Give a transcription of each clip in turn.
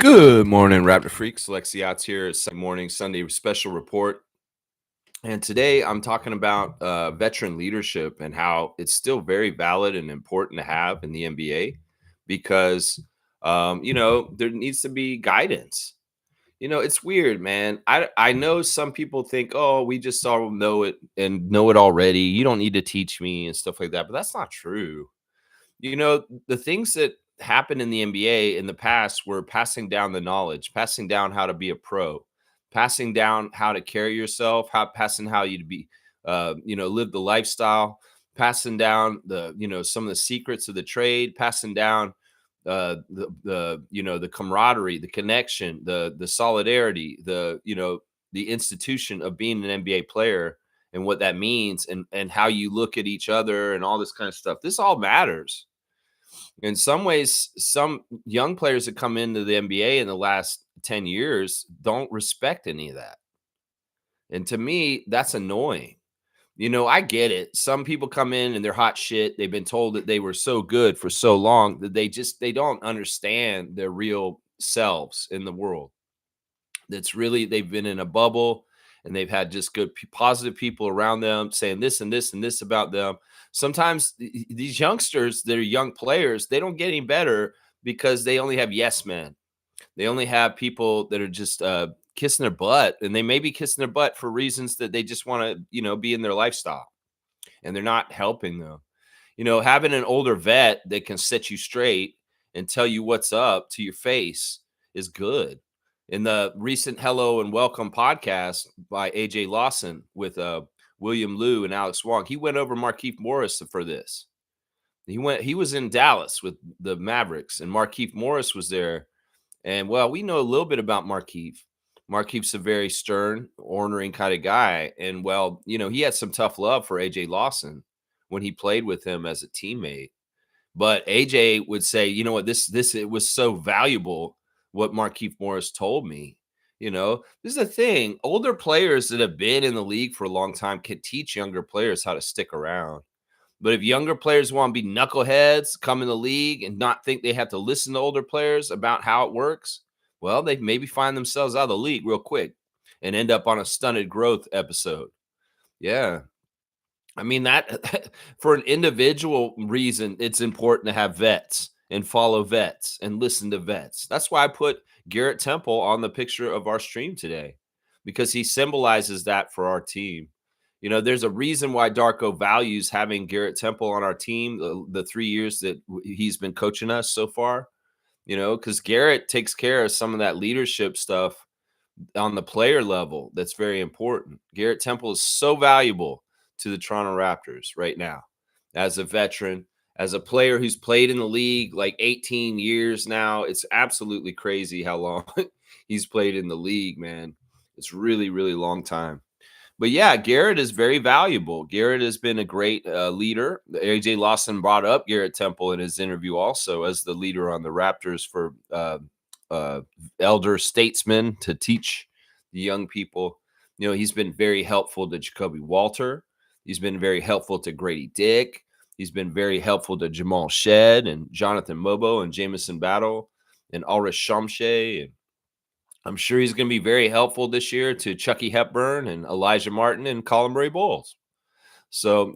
Good morning, Raptor Freaks. Lexi Yachts here. It's Sunday morning, Sunday special report. And today I'm talking about veteran leadership and how it's still very valid and important to have in the NBA because, there needs to be guidance. It's weird, man. I know some people think, oh, we just all know it and know it already. You don't need to teach me and stuff like that. But that's not true. The things that happened in the NBA in the past were passing down the knowledge, passing down how to be a pro, passing down how to carry yourself, passing how you to be, live the lifestyle, passing down some of the secrets of the trade, passing down the camaraderie, the connection, the solidarity, the institution of being an NBA player and what that means and how you look at each other and all this kind of stuff. This all matters. In some ways, some young players that come into the NBA in the last 10 years don't respect any of that. And to me, that's annoying. I get it. Some people come in and they're hot shit. They've been told that they were so good for so long that they don't understand their real selves in the world. That's really they've been in a bubble and they've had just good positive people around them saying this and this and this about them. Sometimes these youngsters that are young players, they don't get any better because they only have yes men. They only have people that are just kissing their butt, and they may be kissing their butt for reasons that they just want to, be in their lifestyle, and they're not helping them. Having an older vet that can set you straight and tell you what's up to your face is good. In the recent Hello and Welcome podcast by AJ Lawson with William Liu and Alex Wong, he went over Markieff Morris for this. He was in Dallas with the Mavericks, and Markieff Morris was there. And well, we know a little bit about Markieff. Markieff's a very stern, ornery kind of guy. And well, he had some tough love for AJ Lawson when he played with him as a teammate. But AJ would say, you know what, this it was so valuable what Markieff Morris told me. This is the thing. Older players that have been in the league for a long time can teach younger players how to stick around. But if younger players want to be knuckleheads, come in the league and not think they have to listen to older players about how it works, well, they maybe find themselves out of the league real quick and end up on a stunted growth episode. Yeah. I mean, that for an individual reason, it's important to have vets and follow vets and listen to vets. That's why I put Garrett Temple on the picture of our stream today, because he symbolizes that for our team. There's a reason why Darko values having Garrett Temple on our team the 3 years that he's been coaching us so far, because Garrett takes care of some of that leadership stuff on the player level. That's very important. Garrett Temple is so valuable to the Toronto Raptors right now as a veteran, as a player who's played in the league like 18 years now. It's absolutely crazy how long he's played in the league, man. It's really, really long time. But yeah, Garrett is very valuable. Garrett has been a great leader. AJ Lawson brought up Garrett Temple in his interview also as the leader on the Raptors for elder statesmen to teach the young people. He's been very helpful to Jacoby Walter. He's been very helpful to Grady Dick. He's been very helpful to Jamal Shed and Jonathan Mobo and Jamison Battle and Ulrich Shamshay. And I'm sure he's going to be very helpful this year to Chucky Hepburn and Elijah Martin and Colin Murray Bowles. So,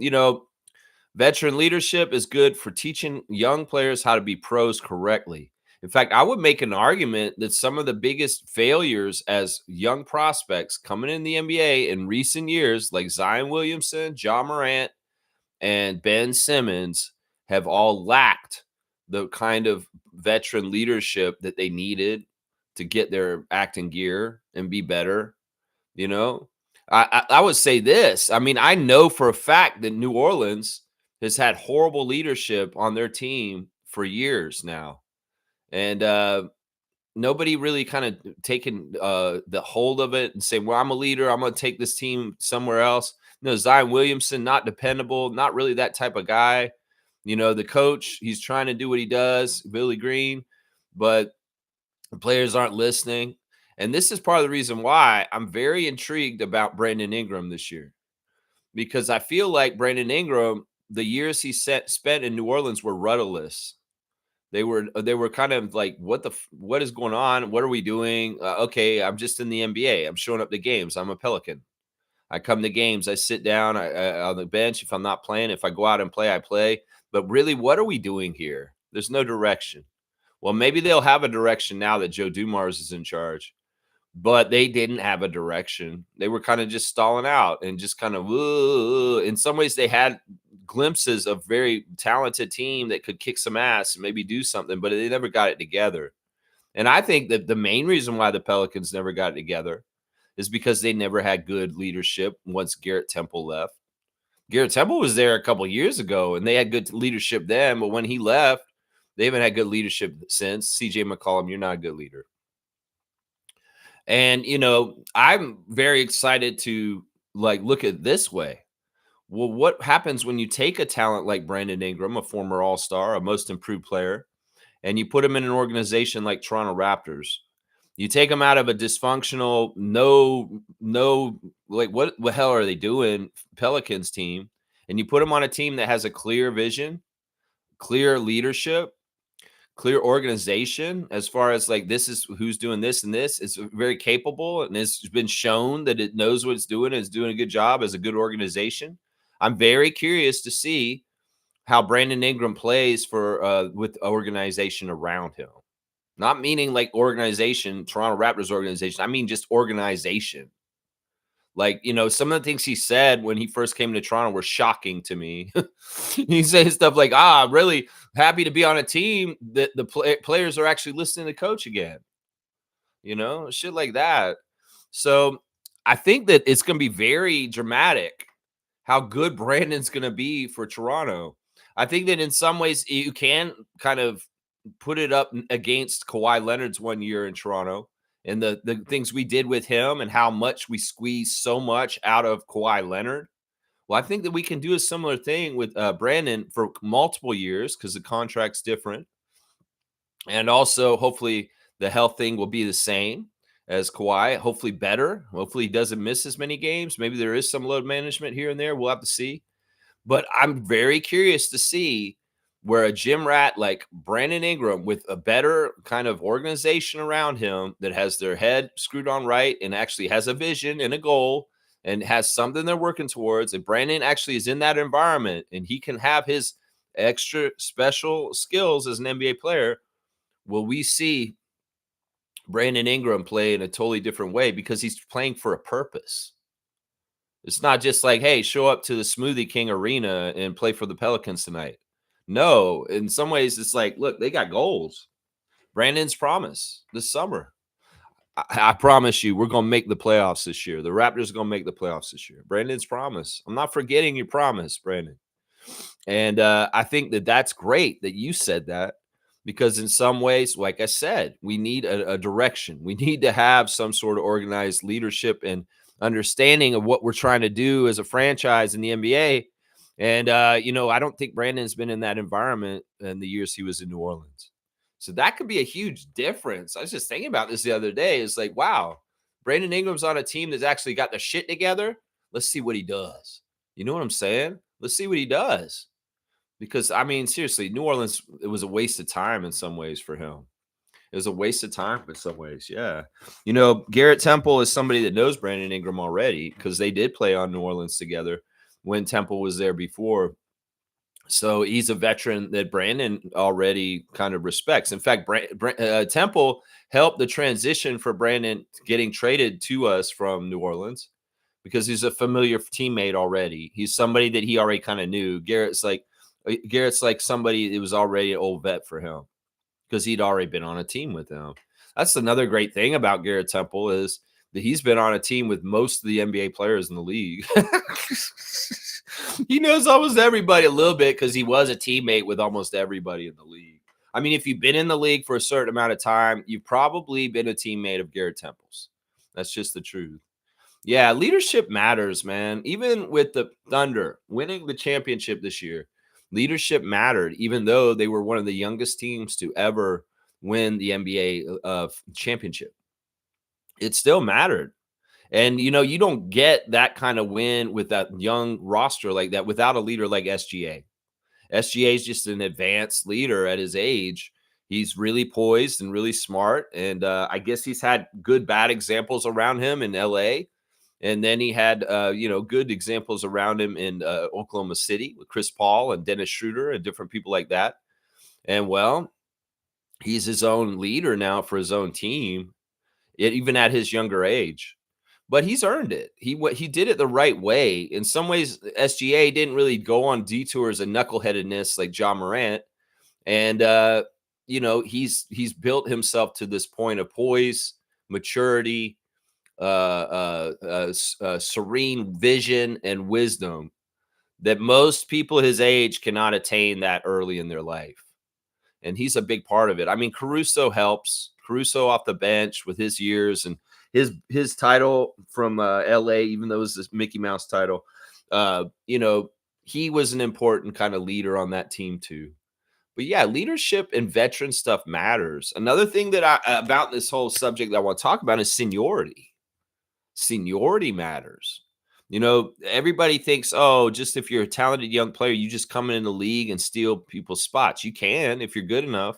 veteran leadership is good for teaching young players how to be pros correctly. In fact, I would make an argument that some of the biggest failures as young prospects coming in the NBA in recent years, like Zion Williamson, John Morant, and Ben Simmons, have all lacked the kind of veteran leadership that they needed to get their acting gear and be better. I would say this. I mean, I know for a fact that New Orleans has had horrible leadership on their team for years now. And nobody really kind of taken the hold of it and saying, well, I'm a leader, I'm going to take this team somewhere else. Zion Williamson, not dependable, not really that type of guy. The coach, he's trying to do what he does, Billy Green, but the players aren't listening. And this is part of the reason why I'm very intrigued about Brandon Ingram this year, because I feel like Brandon Ingram, the years he spent in New Orleans were rudderless. They were kind of like, what is going on? What are we doing? Okay, I'm just in the NBA. I'm showing up to games. I'm a Pelican. I come to games. I sit down on the bench. If I'm not playing, if I go out and play, I play. But really, what are we doing here? There's no direction. Well, maybe they'll have a direction now that Joe Dumars is in charge, but they didn't have a direction. They were kind of just stalling out and just kind of, in some ways, they had glimpses of very talented team that could kick some ass and maybe do something, but they never got it together. And I think that the main reason why the Pelicans never got it together is because they never had good leadership once Garrett Temple left. Garrett Temple was there a couple years ago and they had good leadership then, but when he left, they haven't had good leadership since. CJ McCollum, you're not a good leader. And I'm very excited to look at it this way. Well, what happens when you take a talent like Brandon Ingram, a former All-Star, a most improved player, and you put him in an organization like Toronto Raptors? You take them out of a dysfunctional, no, like what the hell are they doing? Pelicans team, and you put them on a team that has a clear vision, clear leadership, clear organization as far as like this is who's doing this and this is very capable and it's been shown that it knows what it's doing and is doing a good job as a good organization. I'm very curious to see how Brandon Ingram plays for with organization around him. Not meaning like organization, Toronto Raptors organization. I mean just organization. Like, some of the things he said when he first came to Toronto were shocking to me. He said stuff like, really happy to be on a team that the players are actually listening to coach again. Shit like that. So I think that it's going to be very dramatic how good Brandon's going to be for Toronto. I think that in some ways you can kind of put it up against Kawhi Leonard's 1 year in Toronto and the things we did with him and how much we squeezed so much out of Kawhi Leonard. Well, I think that we can do a similar thing with Brandon for multiple years because the contract's different. And also, hopefully, the health thing will be the same as Kawhi, hopefully better. Hopefully, he doesn't miss as many games. Maybe there is some load management here and there. We'll have to see. But I'm very curious to see where a gym rat like Brandon Ingram with a better kind of organization around him that has their head screwed on right and actually has a vision and a goal and has something they're working towards. And Brandon actually is in that environment and he can have his extra special skills as an NBA player. Will we see Brandon Ingram play in a totally different way because he's playing for a purpose? It's not just like, hey, show up to the Smoothie King Arena and play for the Pelicans tonight. No, in some ways, it's like, look, they got goals. Brandon's promise this summer. I promise you, we're going to make the playoffs this year. The Raptors are going to make the playoffs this year. Brandon's promise. I'm not forgetting your promise, Brandon. And I think that that's great that you said that because in some ways, like I said, we need a direction. We need to have some sort of organized leadership and understanding of what we're trying to do as a franchise in the NBA. And, I don't think Brandon's been in that environment in the years he was in New Orleans. So that could be a huge difference. I was just thinking about this the other day. It's like, wow, Brandon Ingram's on a team that's actually got the shit together. Let's see what he does. You know what I'm saying? Let's see what he does. Because, I mean, seriously, New Orleans, it was a waste of time in some ways for him. It was a waste of time in some ways. Yeah. Garrett Temple is somebody that knows Brandon Ingram already because they did play on New Orleans together when Temple was there before. So he's a veteran that Brandon already kind of respects. In fact, Temple helped the transition for Brandon getting traded to us from New Orleans because he's a familiar teammate already. He's somebody that he already kind of knew. Garrett's like somebody that was already an old vet for him because he'd already been on a team with him. That's another great thing about Garrett Temple is that he's been on a team with most of the NBA players in the league. He knows almost everybody a little bit because he was a teammate with almost everybody in the league. I mean, if you've been in the league for a certain amount of time, you've probably been a teammate of Garrett Temple's. That's just the truth. Yeah, leadership matters, man. Even with the Thunder winning the championship this year, leadership mattered, even though they were one of the youngest teams to ever win the NBA championship. It still mattered. And, you don't get that kind of win with that young roster like that without a leader like SGA. SGA is just an advanced leader at his age He's really poised and really smart, and I guess he's had good, bad examples around him in LA, and then he had good examples around him in Oklahoma City with Chris Paul and Dennis Schroeder and different people like that. And well, he's his own leader now for his own team, even at his younger age. But he's earned it. He did it the right way. In some ways, SGA didn't really go on detours and knuckleheadedness like John Morant, and he's built himself to this point of poise, maturity, serene vision, and wisdom that most people his age cannot attain that early in their life. And he's a big part of it. I mean, Caruso helps. Caruso off the bench with his years and his title from LA, even though it was this Mickey Mouse title. He was an important kind of leader on that team too. But yeah, leadership and veteran stuff matters. Another thing that about this whole subject that I want to talk about is seniority. Seniority matters. Everybody thinks, oh, just if you're a talented young player, you just come in the league and steal people's spots. You can if you're good enough.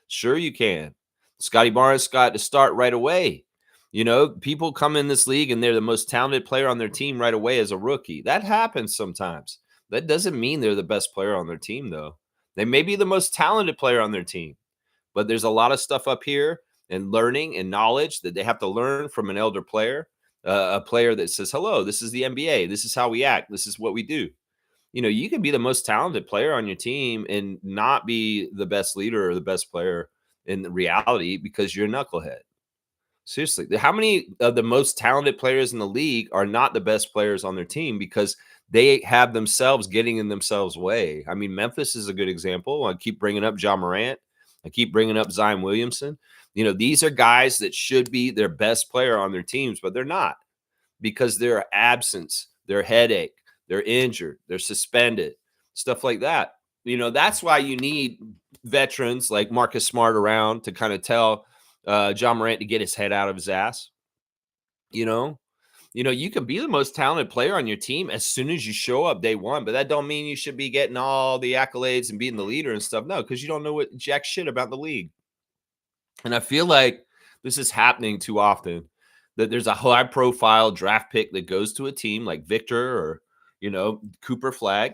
Sure, you can. Scotty Barnes got to start right away. People come in this league and they're the most talented player on their team right away as a rookie. That happens sometimes. That doesn't mean they're the best player on their team, though. They may be the most talented player on their team, but there's a lot of stuff up here and learning and knowledge that they have to learn from an elder player, a player that says, hello, this is the NBA. This is how we act. This is what we do. You can be the most talented player on your team and not be the best leader or the best player in reality because you're a knucklehead. Seriously, how many of the most talented players in the league are not the best players on their team because they have themselves getting in themselves way? I mean, Memphis is a good example. I keep bringing up John Morant. I keep bringing up Zion Williamson. These are guys that should be their best player on their teams, but they're not because they're absence, they're headache, they're injured, they're suspended, stuff like that. That's why you need veterans like Marcus Smart around to kind of tell John Morant to get his head out of his ass. You can be the most talented player on your team as soon as you show up day one, but that don't mean you should be getting all the accolades and being the leader and stuff. No, because you don't know what jack shit about the league. And I feel like this is happening too often, that there's a high profile draft pick that goes to a team like Victor or, Cooper Flag.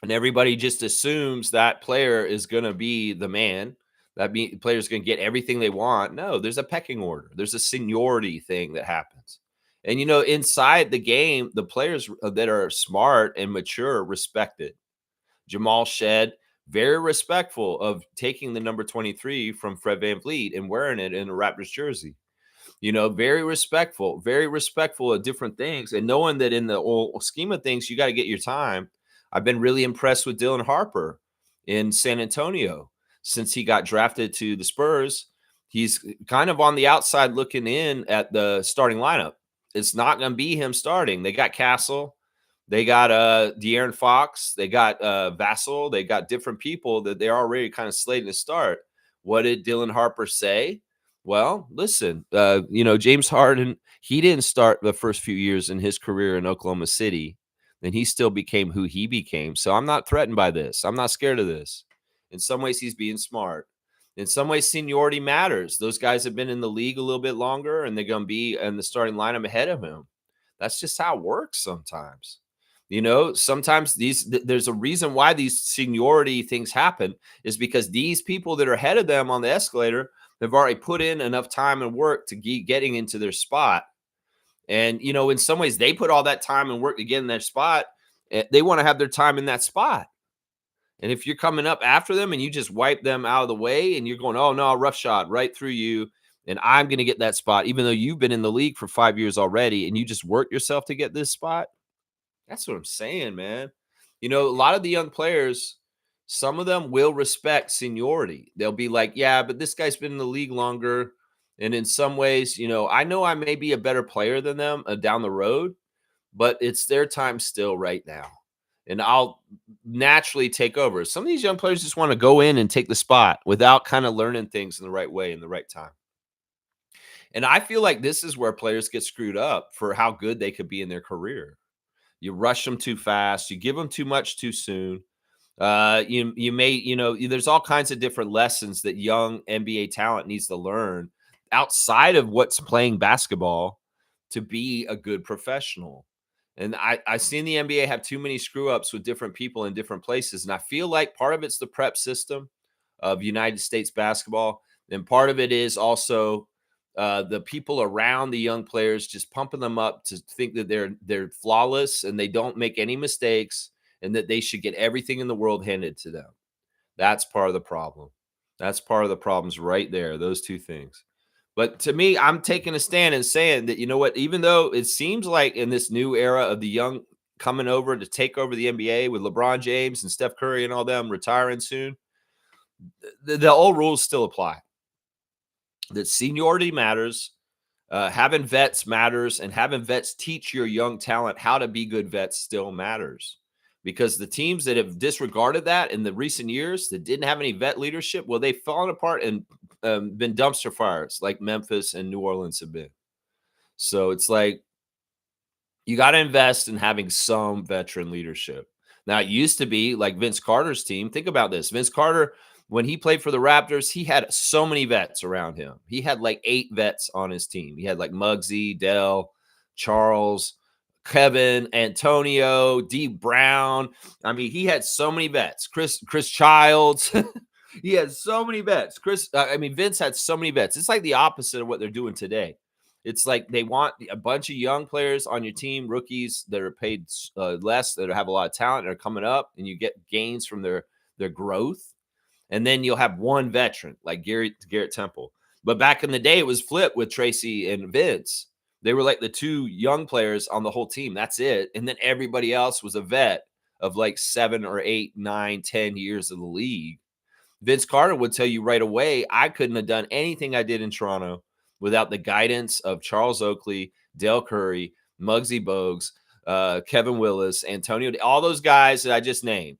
And everybody just assumes that player is going to be the man. That player is going to get everything they want. No, there's a pecking order. There's a seniority thing that happens. And, inside the game, the players that are smart and mature respect it. Jamal Shed, very respectful of taking the number 23 from Fred VanVleet and wearing it in a Raptors jersey. Very respectful of different things. And knowing that in the whole scheme of things, you got to get your time. I've been really impressed with Dylan Harper in San Antonio since he got drafted to the Spurs. He's kind of on the outside looking in at the starting lineup. It's not going to be him starting. They got Castle. They got De'Aaron Fox. They got Vassell. They got different people that they're already kind of slated to start. What did Dylan Harper say? Well, listen, James Harden, he didn't start the first few years in his career in Oklahoma City, and he still became who he became. So I'm not threatened by this. I'm not scared of this. In some ways, he's being smart. In some ways, seniority matters. Those guys have been in the league a little bit longer, and they're going to be in the starting lineup ahead of him. That's just how it works sometimes. Sometimes there's a reason why these seniority things happen is because these people that are ahead of them on the escalator have already put in enough time and work to getting into their spot. And, in some ways they put all that time and work to get in their spot. They want to have their time in that spot. And if you're coming up after them and you just wipe them out of the way and you're going, oh no, rough shot right through you. And I'm going to get that spot, even though you've been in the league for 5 years already and you just work yourself to get this spot. That's what I'm saying, man. A lot of the young players, some of them will respect seniority. They'll be like, yeah, but this guy's been in the league longer. And in some ways, I know I may be a better player than them down the road, but it's their time still right now. And I'll naturally take over. Some of these young players just want to go in and take the spot without kind of learning things in the right way in the right time. And I feel like this is where players get screwed up for how good they could be in their career. You rush them too fast. You give them too much too soon. You may, there's all kinds of different lessons that young NBA talent needs to learn outside of what's playing basketball to be a good professional. And I seen the NBA have too many screw ups with different people in different places. And I feel like part of it's the prep system of United States basketball. And part of it is also the people around the young players just pumping them up to think that they're flawless and they don't make any mistakes and that they should get everything in the world handed to them. That's part of the problem. That's part of the problems right there, those two things. But to me, I'm taking a stand and saying that, you know what, even though it seems like in this new era of the young coming over to take over the NBA with LeBron James and Steph Curry and all them retiring soon, the old rules still apply. That seniority matters, having vets matters, and having vets teach your young talent how to be good vets still matters. Because the teams that have disregarded that in the recent years that didn't have any vet leadership, well, they've fallen apart and been dumpster fires like Memphis and New Orleans have been. So it's like you got to invest in having some veteran leadership. Now, it used to be like Vince Carter's team. Think about this. Vince Carter, when he played for the Raptors, he had so many vets around him. He had like 8 vets on his team. He had like Muggsy, Dell, Charles, Kevin, Antonio, D. Brown. I mean, he had so many vets. Chris Childs. He had so many vets. Vince had so many vets. It's like the opposite of what they're doing today. It's like they want a bunch of young players on your team, rookies that are paid less, that have a lot of talent, and are coming up, and you get gains from their growth. And then you'll have one veteran like Garrett Temple. But back in the day, it was flipped with Tracy and Vince. They were like the 2 young players on the whole team. That's it. And then everybody else was a vet of like 7 or 8, 9, 10 years of the league. Vince Carter would tell you right away, I couldn't have done anything I did in Toronto without the guidance of Charles Oakley, Dell Curry, Muggsy Bogues, Kevin Willis, Antonio, all those guys that I just named,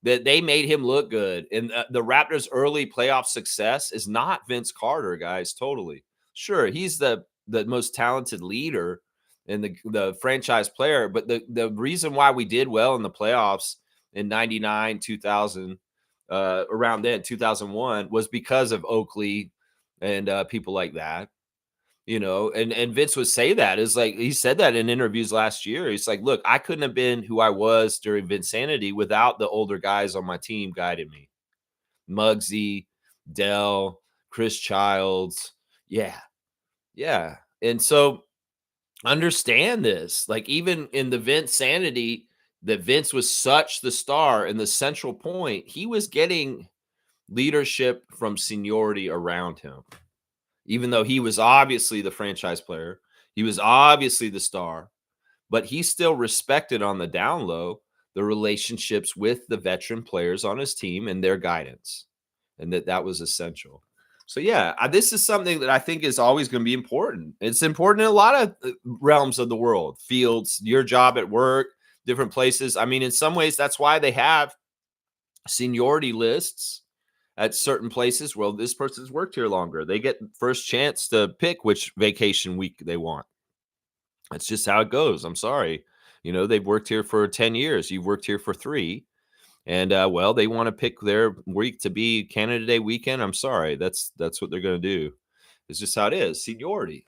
that they made him look good. And the Raptors' early playoff success is not Vince Carter, guys, totally. Sure, he's the most talented leader and the franchise player, but the reason why we did well in the playoffs in 99, 2000, around then, 2001, was because of Oakley and people like that. And Vince would say that is like, he said that in interviews last year. He's like, look, I couldn't have been who I was during Vinsanity without the older guys on my team guiding me. Muggsy, Dell, Chris Childs. Yeah. Yeah. And so understand this, like even in the Vinsanity, that Vince was such the star and the central point, he was getting leadership from seniority around him. Even though he was obviously the franchise player, he was obviously the star, but he still respected on the down low the relationships with the veteran players on his team and their guidance, and that was essential. So yeah, this is something that I think is always going to be important. It's important in a lot of realms of the world, fields, your job at work, different places. I mean, in some ways, that's why they have seniority lists at certain places. Well, this person's worked here longer. They get first chance to pick which vacation week they want. That's just how it goes. I'm sorry. They've worked here for 10 years. You've worked here for 3. And well, they want to pick their week to be Canada Day weekend. I'm sorry. That's what they're going to do. It's just how it is. Seniority.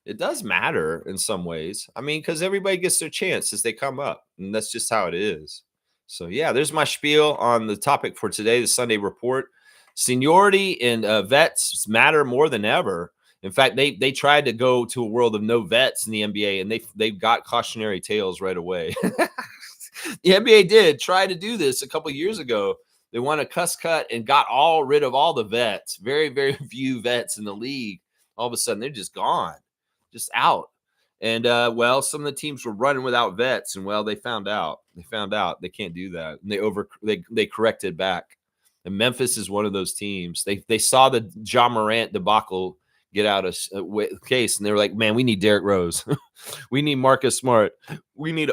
It does matter in some ways. I mean, because everybody gets their chance as they come up. And that's just how it is. So yeah, there's my spiel on the topic for today, the Sunday Report. Seniority and vets matter more than ever. In fact, they tried to go to a world of no vets in the NBA, and they got cautionary tales right away. The NBA did try to do this a couple years ago. They want to cut and got rid of all the vets. Very, very few vets in the league. All of a sudden, they're just gone, just out. And well, some of the teams were running without vets, and well, they found out. They can't do that, and they corrected back. And Memphis is one of those teams. They saw the John Morant debacle get out of case, and they were like, man, we need Derrick Rose. We need Marcus Smart. We need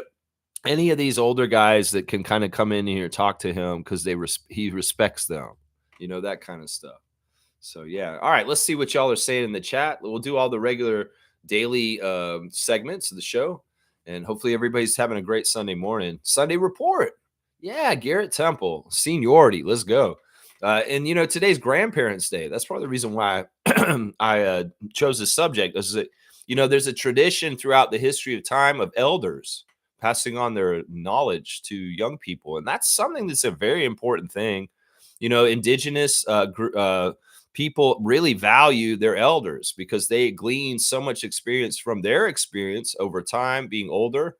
any of these older guys that can kind of come in here and talk to him because he respects them, that kind of stuff. So yeah. All right, let's see what y'all are saying in the chat. We'll do all the regular daily segments of the show, and hopefully everybody's having a great Sunday morning. Sunday Report. Yeah, Garrett Temple, seniority. Let's go. And today's Grandparents' Day. That's part of the reason why I chose this subject. Is that there's a tradition throughout the history of time of elders passing on their knowledge to young people, and that's something that's a very important thing. Indigenous people really value their elders because they glean so much experience from their experience over time, being older,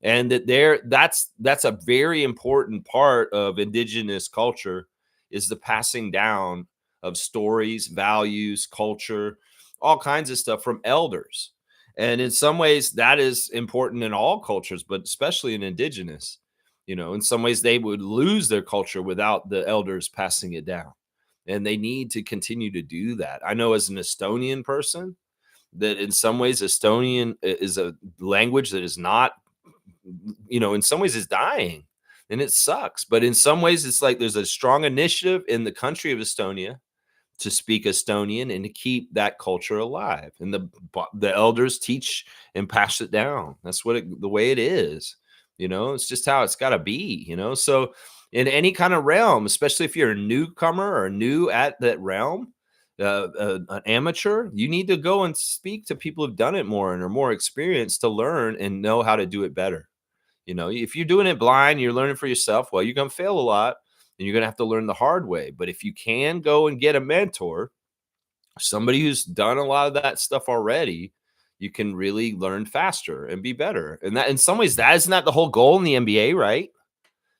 and that's a very important part of indigenous culture, is the passing down of stories, values, culture, all kinds of stuff from elders. And in some ways that is important in all cultures, but especially in indigenous. In some ways they would lose their culture without the elders passing it down, and they need to continue to do that. I know, as an Estonian person, that in some ways Estonian is a language that is not, in some ways is dying, and it sucks. But in some ways, it's like there's a strong initiative in the country of Estonia to speak Estonian and to keep that culture alive. And the elders teach and pass it down. That's the way it is. It's just how it's got to be. So in any kind of realm, especially if you're a newcomer or new at that realm, an amateur, you need to go and speak to people who've done it more and are more experienced to learn and know how to do it better. If you're doing it blind, you're learning for yourself, well, you're going to fail a lot and you're going to have to learn the hard way. But if you can go and get a mentor, somebody who's done a lot of that stuff already, you can really learn faster and be better. And that, in some ways, that isn't that the whole goal in the NBA, right?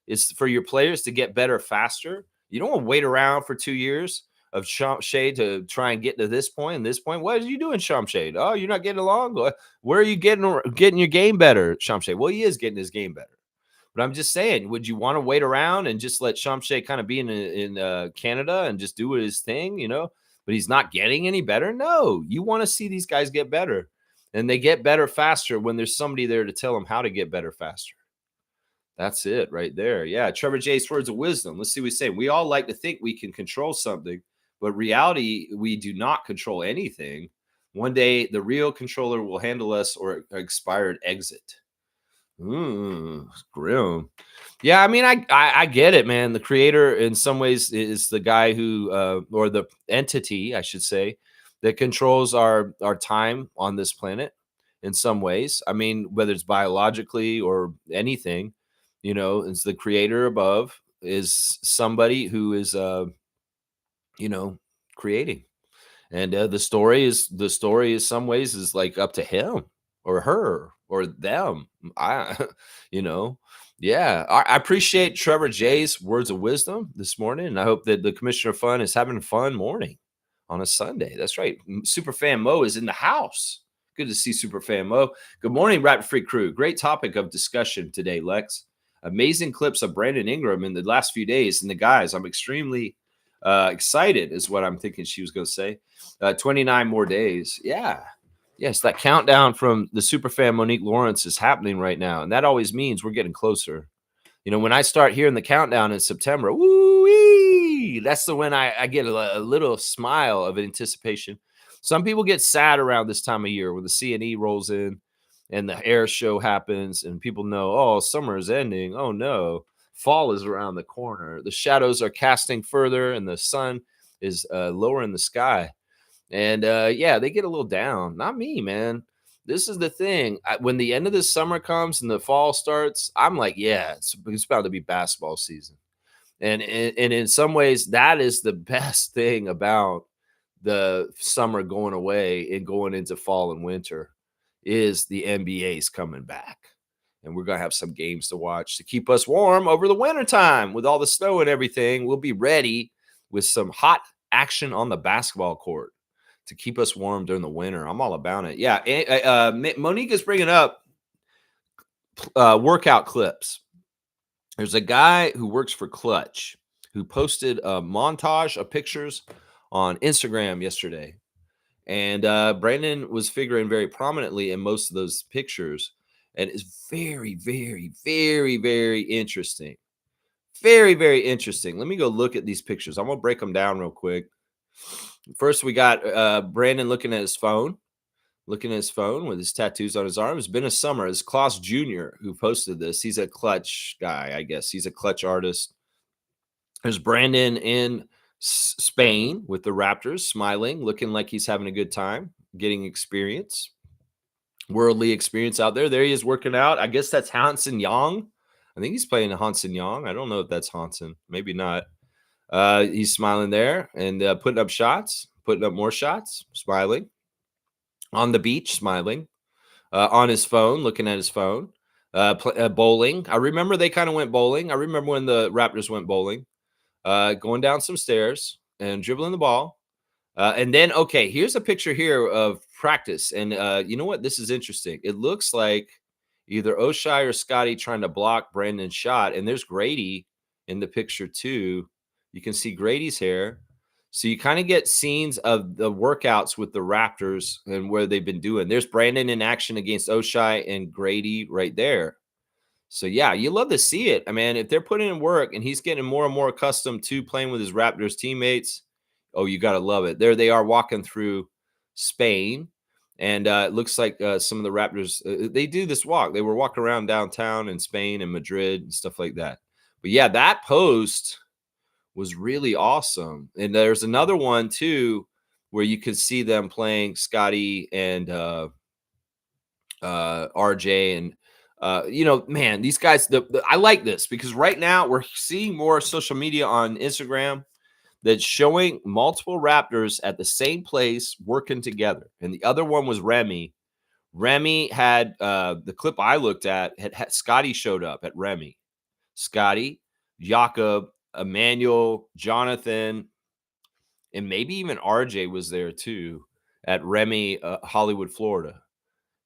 Is for your players to get better faster. You don't want to wait around for 2 years of Shade to try and get to this point and this point. What are you doing, Shade? Oh, you're not getting along? Where are you getting your game better, Shade? Well, he is getting his game better. But I'm just saying, would you want to wait around and just let Shade kind of be in Canada and just do his thing, but he's not getting any better? No, you want to see these guys get better. And they get better faster when there's somebody there to tell them how to get better faster. That's it right there. Yeah. Trevor J's words of wisdom. Let's see what we say. We all like to think we can control something, but reality, we do not control anything. One day, the real controller will handle us or expired exit. Grim. Yeah, I mean, I get it, man. The creator, in some ways, is the guy who, or the entity, I should say, that controls our time on this planet. In some ways, I mean, whether it's biologically or anything, it's the creator above is somebody who is, creating. And the story is some ways is like up to him or her or them. I, you know, yeah. I appreciate Trevor J's words of wisdom this morning, and I hope that the Commissioner of Fun is having a fun morning on a Sunday. That's right. Superfan Mo is in the house. Good to see Superfan Mo. Good morning, Rapid Freak crew. Great topic of discussion today, Lex. Amazing clips of Brandon Ingram in the last few days, and the guys. I'm extremely excited, is what I'm thinking she was going to say. 29 more days. Yeah. Yes, that countdown from the superfan Monique Lawrence is happening right now. And that always means we're getting closer. When I start hearing the countdown in September, woo-wee, that's when I get a little smile of anticipation. Some people get sad around this time of year when the CNE rolls in and the air show happens and people know, oh, summer is ending. Oh, no. Fall is around the corner. The shadows are casting further and the sun is lower in the sky. And yeah, they get a little down. Not me, man. This is the thing. When the end of the summer comes and the fall starts, I'm like, yeah, it's about to be basketball season. And in some ways, that is the best thing about the summer going away and going into fall and winter is the NBA's coming back. And we're going to have some games to watch to keep us warm over the wintertime with all the snow and everything. We'll be ready with some hot action on the basketball court to keep us warm during the winter. I'm all about it. Yeah. Monique is bringing up workout clips. There's a guy who works for Clutch who posted a montage of pictures on Instagram yesterday. And Brandon was figuring very prominently in most of those pictures. And it's very, very, very, very interesting. Very, very interesting. Let me go look at these pictures. I'm going to break them down real quick. First, we got Brandon looking at his phone. looking at his phone with his tattoos on his arm. It's been a summer. It's Klaus Jr. who posted this. He's a clutch guy, I guess. He's a clutch artist. There's Brandon in Spain with the Raptors, smiling, looking like he's having a good time, getting experience, worldly experience out there. There he is working out. I guess that's Hansen Yang. I think he's playing Hansen Yang. I don't know if that's Hansen. Maybe not. He's smiling there and putting up shots, putting up more shots, smiling. On the beach, smiling. On his phone, looking at his phone. Bowling. I remember they kind of went bowling. I remember when the Raptors went bowling. Going down some stairs and dribbling the ball. And then, okay, here's a picture here of practice. And you know what? This is interesting. It looks like either Oshai or Scotty trying to block Brandon's shot. And there's Grady in the picture, too. You can see Grady's hair. So you kind of get scenes of the workouts with the Raptors and where they've been doing. There's Brandon in action against Oshai and Grady right there. So yeah, you love to see it. I mean, if they're putting in work and he's getting more and more accustomed to playing with his Raptors teammates, oh, you got to love it. There they are walking through Spain, and it looks like some of the Raptors they do this walk. They were walking around downtown in Spain and Madrid and stuff like that. But yeah, that post was really awesome. And there's another one too where you could see them playing Scotty and RJ and man, these guys. I like this because right now we're seeing more social media on Instagram that's showing multiple Raptors at the same place working together. And the other one was Remy. Remy had the clip I looked at had Scotty showed up at Remy. Scotty, Jakob, Emmanuel, Jonathan, and maybe even RJ was there too at Remy, Hollywood, Florida.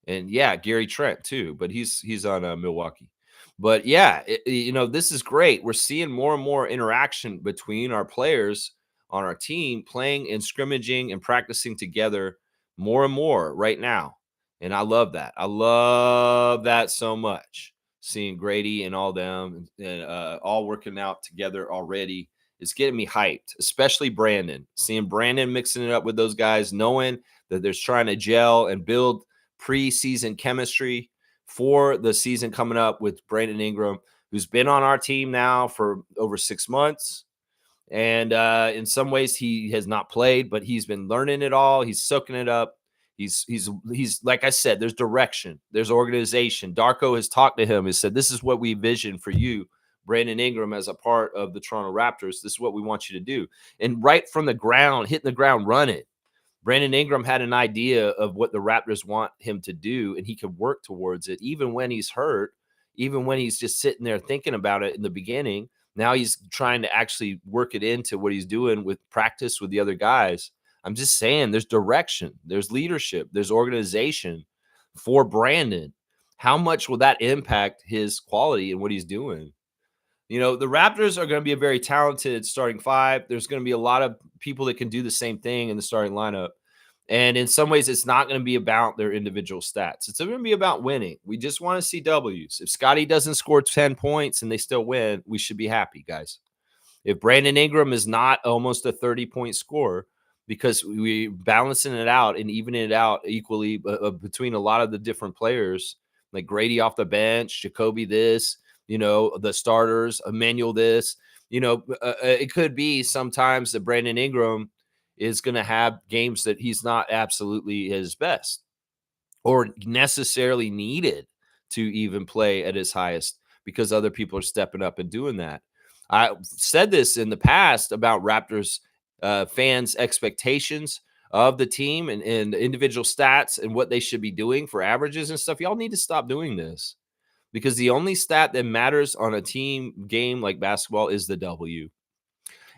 And yeah, Gary Trent too, but he's on Milwaukee. But yeah, this is great. We're seeing more and more interaction between our players on our team playing and scrimmaging and practicing together more and more right now. And I love that. I love that so much. Seeing Grady and all them and all working out together already. It's getting me hyped, especially Brandon. Seeing Brandon mixing it up with those guys, knowing that they're trying to gel and build preseason chemistry for the season coming up with Brandon Ingram, who's been on our team now for over 6 months. And in some ways he has not played, but he's been learning it all. He's soaking it up. He's like I said, there's direction, there's organization. Darko has talked to him and said, this is what we envision for you, Brandon Ingram, as a part of the Toronto Raptors. This is what we want you to do. And right from the ground, hitting the ground running. Brandon Ingram had an idea of what the Raptors want him to do, and he could work towards it, even when he's hurt, even when he's just sitting there thinking about it in the beginning. Now he's trying to actually work it into what he's doing with practice with the other guys. I'm just saying there's direction, there's leadership, there's organization for Brandon. How much will that impact his quality and what he's doing? The Raptors are going to be a very talented starting five. There's going to be a lot of people that can do the same thing in the starting lineup. And in some ways, it's not going to be about their individual stats. It's going to be about winning. We just want to see W's. If Scotty doesn't score 10 points and they still win, we should be happy, guys. If Brandon Ingram is not almost a 30-point scorer, because we balancing it out and evening it out equally between a lot of the different players, like Grady off the bench, Jacoby this, the starters, Emmanuel this, it could be sometimes that Brandon Ingram is going to have games that he's not absolutely his best or necessarily needed to even play at his highest because other people are stepping up and doing that. I said this in the past about Raptors fans' expectations of the team and individual stats and what they should be doing for averages and stuff. Y'all need to stop doing this because the only stat that matters on a team game like basketball is the W.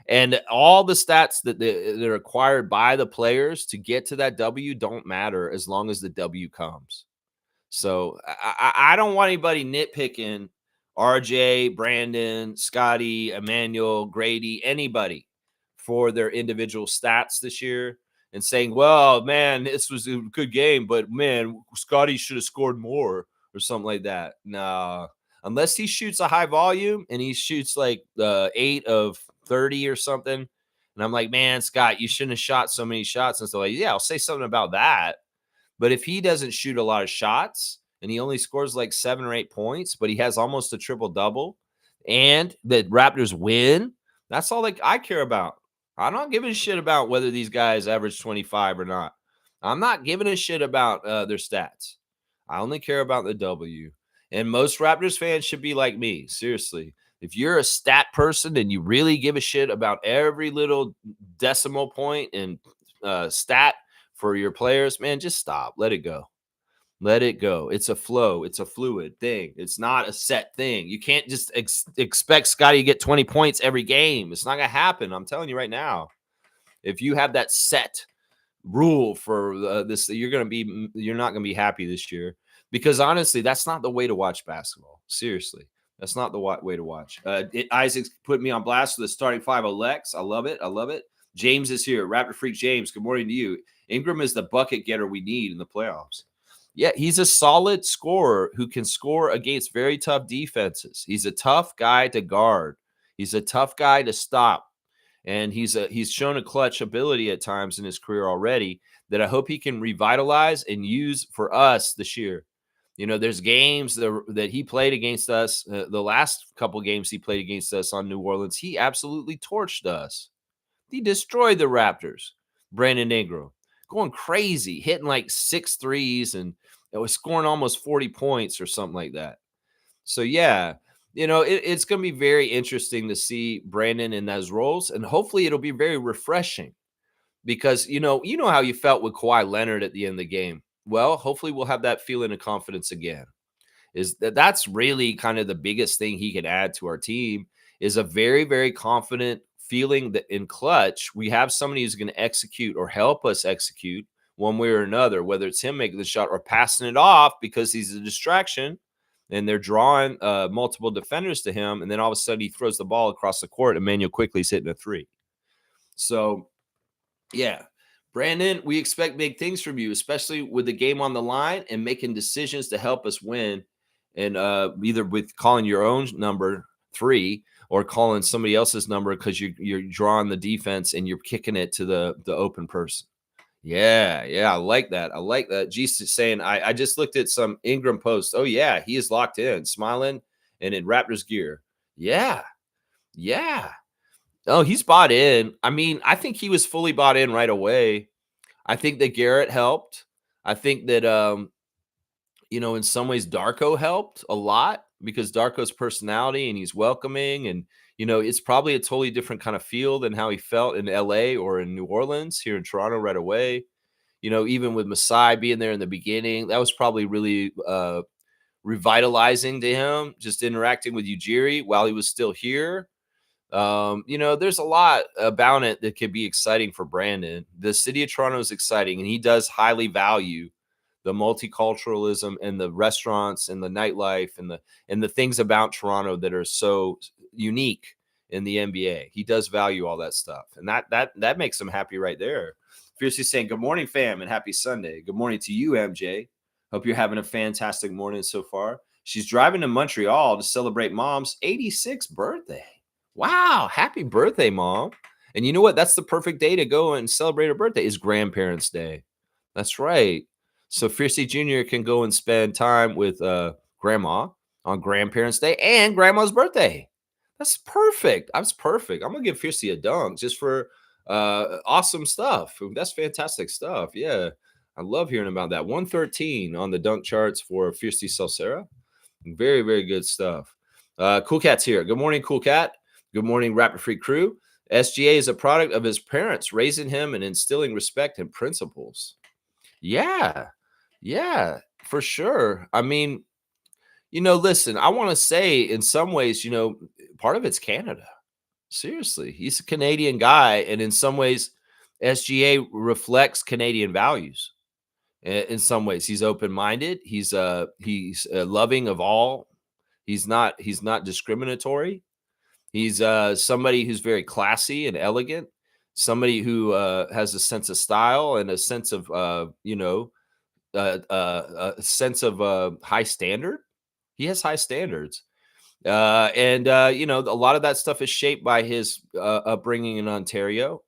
And all the stats that are acquired by the players to get to that W don't matter as long as the W comes. So I don't want anybody nitpicking RJ, Brandon, Scotty, Emmanuel, Grady, anybody for their individual stats this year and saying, well, man, this was a good game, but man, Scotty should have scored more or something like that. No, unless he shoots a high volume and he shoots like 8 of 30 or something. And I'm like, man, Scott, you shouldn't have shot so many shots. And so like, yeah, I'll say something about that. But if he doesn't shoot a lot of shots and he only scores like 7 or 8 points, but he has almost a triple double and the Raptors win, that's all like I care about. I'm not giving a shit about whether these guys average 25 or not. I'm not giving a shit about their stats. I only care about the W. And most Raptors fans should be like me. Seriously. If you're a stat person and you really give a shit about every little decimal point and stat for your players, man, just stop. Let it go. Let it go. It's a flow. It's a fluid thing. It's not a set thing. You can't just expect Scotty to get 20 points every game. It's not going to happen. I'm telling you right now. If you have that set rule for this, you're not going to be happy this year because honestly, that's not the way to watch basketball. Seriously. That's not the way to watch. Isaac's put me on blast with the starting five of Lex. I love it. I love it. James is here. Raptor Freak James. Good morning to you. Ingram is the bucket getter we need in the playoffs. Yeah, he's a solid scorer who can score against very tough defenses. He's a tough guy to guard. He's a tough guy to stop. And he's shown a clutch ability at times in his career already that I hope he can revitalize and use for us this year. You know, there's games that he played against us. The last couple games he played against us on New Orleans, he absolutely torched us. He destroyed the Raptors. Brandon Ingram going crazy, hitting like 6 threes, and it was scoring almost 40 points or something like that. So, yeah, you know, it's going to be very interesting to see Brandon in those roles, and hopefully it'll be very refreshing because, you know how you felt with Kawhi Leonard at the end of the game. Well, hopefully we'll have that feeling of confidence again. That's really kind of the biggest thing he can add to our team is a very, very confident feeling that in clutch, we have somebody who's going to execute or help us execute one way or another, whether it's him making the shot or passing it off because he's a distraction and they're drawing multiple defenders to him. And then all of a sudden he throws the ball across the court and Emmanuel Quickly's hitting a three. So, yeah. Brandon, we expect big things from you, especially with the game on the line and making decisions to help us win. And either with calling your own number 3 or calling somebody else's number because you're drawing the defense and you're kicking it to the open person. Yeah, I like that. I like that. Jesus saying, I just looked at some Ingram posts. Oh, yeah, he is locked in, smiling and in Raptors gear. Yeah. Oh, he's bought in. I mean, I think he was fully bought in right away. I think that Garrett helped. I think that, in some ways Darko helped a lot because Darko's personality and he's welcoming and, it's probably a totally different kind of feel than how he felt in LA or in New Orleans. Here in Toronto right away. Even with Masai being there in the beginning, that was probably really revitalizing to him, just interacting with Ujiri while he was still here. There's a lot about it that could be exciting for Brandon. The city of Toronto is exciting, and he does highly value the multiculturalism and the restaurants and the nightlife and the things about Toronto that are so unique in the NBA. He does value all that stuff, and that makes him happy right there. Fiercely saying, "Good morning, fam, and happy Sunday." Good morning to you, MJ. Hope you're having a fantastic morning so far. She's driving to Montreal to celebrate Mom's 86th birthday. Wow, happy birthday, Mom. And you know what? That's the perfect day to go and celebrate her birthday is Grandparents' Day. That's right. So Fiercey Jr. can go and spend time with Grandma on Grandparents' Day and Grandma's birthday. That's perfect. That's perfect. I'm going to give Fiercey a dunk just for awesome stuff. That's fantastic stuff. Yeah. I love hearing about that. 113 on the dunk charts for Fiercey Salsera. Very, very good stuff. Cool Cat's here. Good morning, Cool Cat. Good morning, Rapid Free crew. SGA is a product of his parents raising him and instilling respect and principles. Yeah, for sure. I mean, listen, I want to say in some ways, part of it's Canada. Seriously, he's a Canadian guy. And in some ways, SGA reflects Canadian values. In some ways, he's open-minded. He's loving of all. He's not discriminatory. He's somebody who's very classy and elegant, somebody who has a sense of style and a sense of, a sense of high standard. He has high standards. A lot of that stuff is shaped by his upbringing in Ontario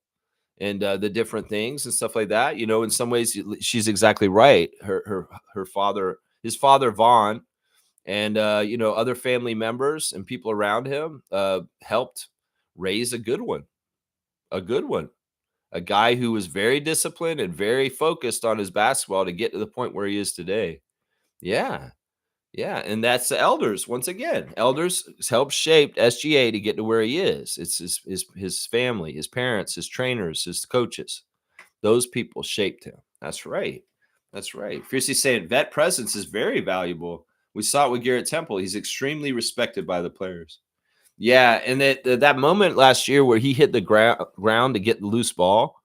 and the different things and stuff like that. In some ways, she's exactly right. Her father, his father Vaughn, and other family members and people around him helped raise a good one, a good one, a guy who was very disciplined and very focused on his basketball to get to the point where he is today. Yeah. Yeah, and that's the elders. Once again, elders helped shape SGA to get to where he is. It's his family, his parents, his trainers, his coaches. Those people shaped him. That's right. That's right. Fiercely saying vet presence is very valuable. We saw it with Garrett Temple. He's extremely respected by the players. Yeah, and that moment last year where he hit the ground to get the loose ball,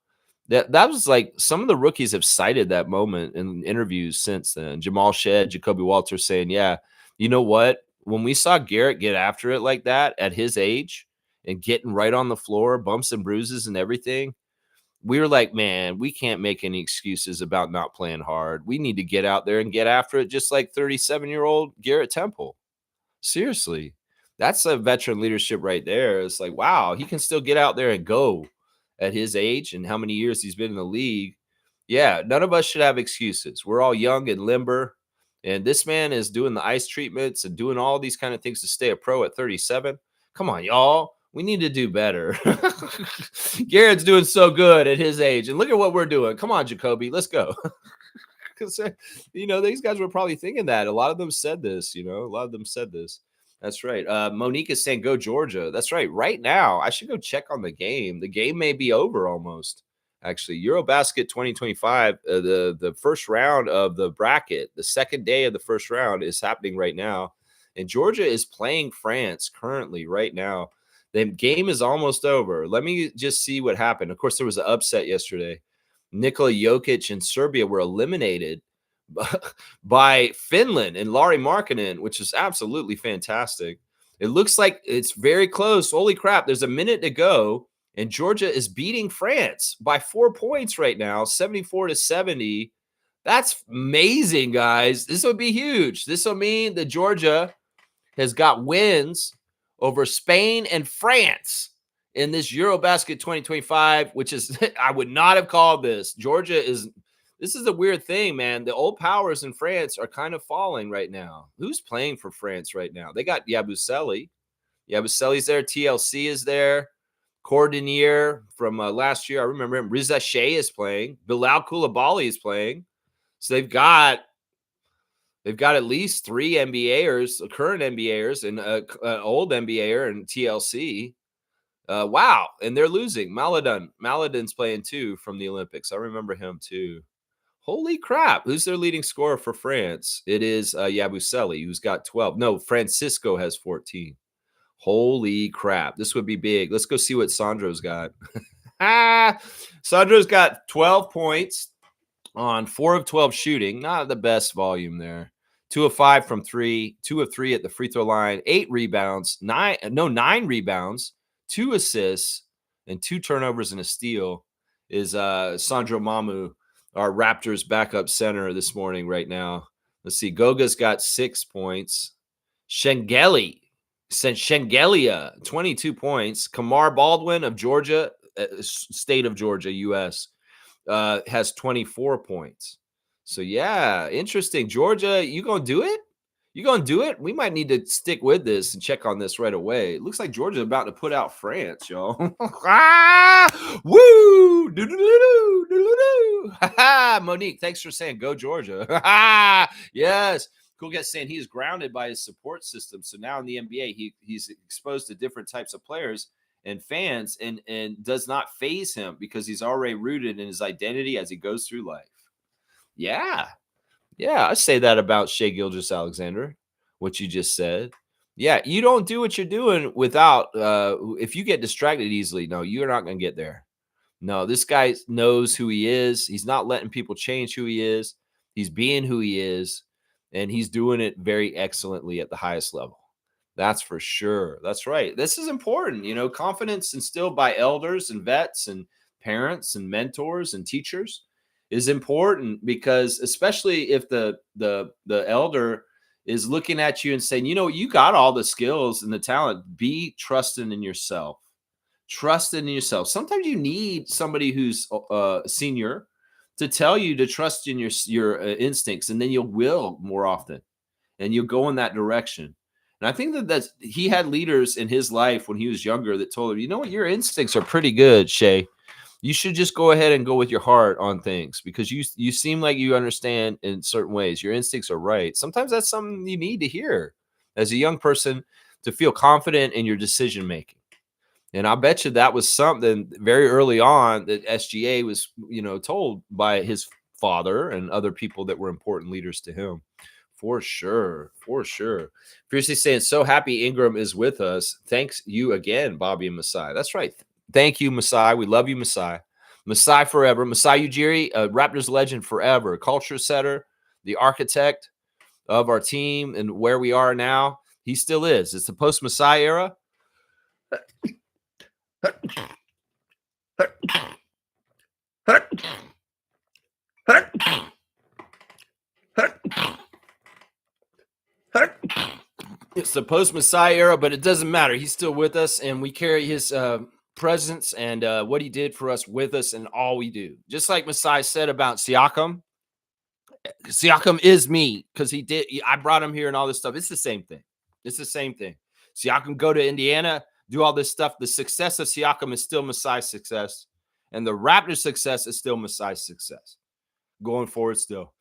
that was like some of the rookies have cited that moment in interviews since then. Jamal Shed, Jacoby Walter saying, "Yeah, you know what? When we saw Garrett get after it like that at his age and getting right on the floor, bumps and bruises and everything, we were like, man, we can't make any excuses about not playing hard. We need to get out there and get after it, just like 37-year-old Garrett Temple." Seriously, that's a veteran leadership right there. It's like, wow, he can still get out there and go at his age and how many years he's been in the league. Yeah, none of us should have excuses. We're all young and limber. And this man is doing the ice treatments and doing all these kind of things to stay a pro at 37. Come on, y'all. We need to do better. Garrett's doing so good at his age. And look at what we're doing. Come on, Jacoby. Let's go. Because these guys were probably thinking that. A lot of them said this. A lot of them said this. That's right. Monique is saying, "Go Georgia." That's right. Right now, I should go check on the game. The game may be over almost. Actually, EuroBasket 2025, the first round of the bracket, the second day of the first round is happening right now, and Georgia is playing France currently right now. The game is almost over. Let me just see what happened. Of course, there was an upset yesterday. Nikola Jokic and Serbia were eliminated by Finland and Lauri Markkanen, which is absolutely fantastic. It looks like it's very close. Holy crap, there's a minute to go, and Georgia is beating France by 4 points right now, 74-70. That's amazing, guys. This would be huge. This will mean that Georgia has got wins over Spain and France in this EuroBasket 2025, which is, I would not have called this. This is a weird thing, man. The old powers in France are kind of falling right now. Who's playing for France right now? They got Yabusele. Yabusele's there. TLC is there. Cordonier from last year. I remember him. Riza Shea is playing. Bilal Koulibaly is playing. So they've got at least 3 NBAers, current NBAers, and an old NBAer and TLC. Wow. And they're losing. Maladin's playing too from the Olympics. I remember him too. Holy crap. Who's their leading scorer for France? It is Yabusele, who's got 12. No, Francisco has 14. Holy crap. This would be big. Let's go see what Sandro's got. Sandro's got 12 points on 4 of 12 shooting. Not the best volume there. 2 of 5 from 3. 2 of 3 at the free throw line. 8 rebounds. 9 rebounds. 2 assists and 2 turnovers and a steal is Sandro Mamu, our Raptors backup center this morning right now. Let's see. Goga's got 6 points. Shengelia, 22 points. Kamar Baldwin of Georgia, state of Georgia, U.S., has 24 points. So, yeah, interesting. Georgia, you going to do it? You going to do it? We might need to stick with this and check on this right away. It looks like Georgia's about to put out France, y'all. Woo! Monique, thanks for saying go Georgia. Yes. Cool guy saying he is grounded by his support system. So now in the NBA, he's exposed to different types of players and fans and does not phase him because he's already rooted in his identity as he goes through life. Yeah. Yeah, I say that about Shai Gilgeous-Alexander, what you just said. Yeah, you don't do what you're doing without if you get distracted easily, no, you're not going to get there. No, this guy knows who he is. He's not letting people change who he is. He's being who he is, and he's doing it very excellently at the highest level. That's for sure. That's right. This is important. Confidence instilled by elders and vets and parents and mentors and teachers is important because especially if the elder is looking at you and saying, you got all the skills and the talent, be trusting in yourself. Trust in yourself. Sometimes you need somebody who's senior to tell you to trust in your instincts, and then you will more often, and you'll go in that direction. And I think that's he had leaders in his life when he was younger that told him, you know what, your instincts are pretty good, Shay. You should just go ahead and go with your heart on things because you seem like you understand in certain ways. Your instincts are right. Sometimes that's something you need to hear as a young person to feel confident in your decision making. And I bet you that was something very early on that SGA was, told by his father and other people that were important leaders to him. For sure. For sure. Fiercely saying, so happy Ingram is with us. Thanks you again, Bobby and Masai. That's right. Thank you, Masai. We love you, Masai. Masai forever. Masai Ujiri, a Raptors legend forever. Culture setter, the architect of our team and where we are now. He still is. It's the post-Masai era. It's the post-Masai era, but it doesn't matter. He's still with us, and we carry his presence and what he did for us with us and all we do. Just like Masai said about Siakam. Siakam is me because I brought him here and all this stuff. It's the same thing. It's the same thing. Siakam go to Indiana, do all this stuff. The success of Siakam is still Masai's success, and the Raptors' success is still Masai's success. Going forward still.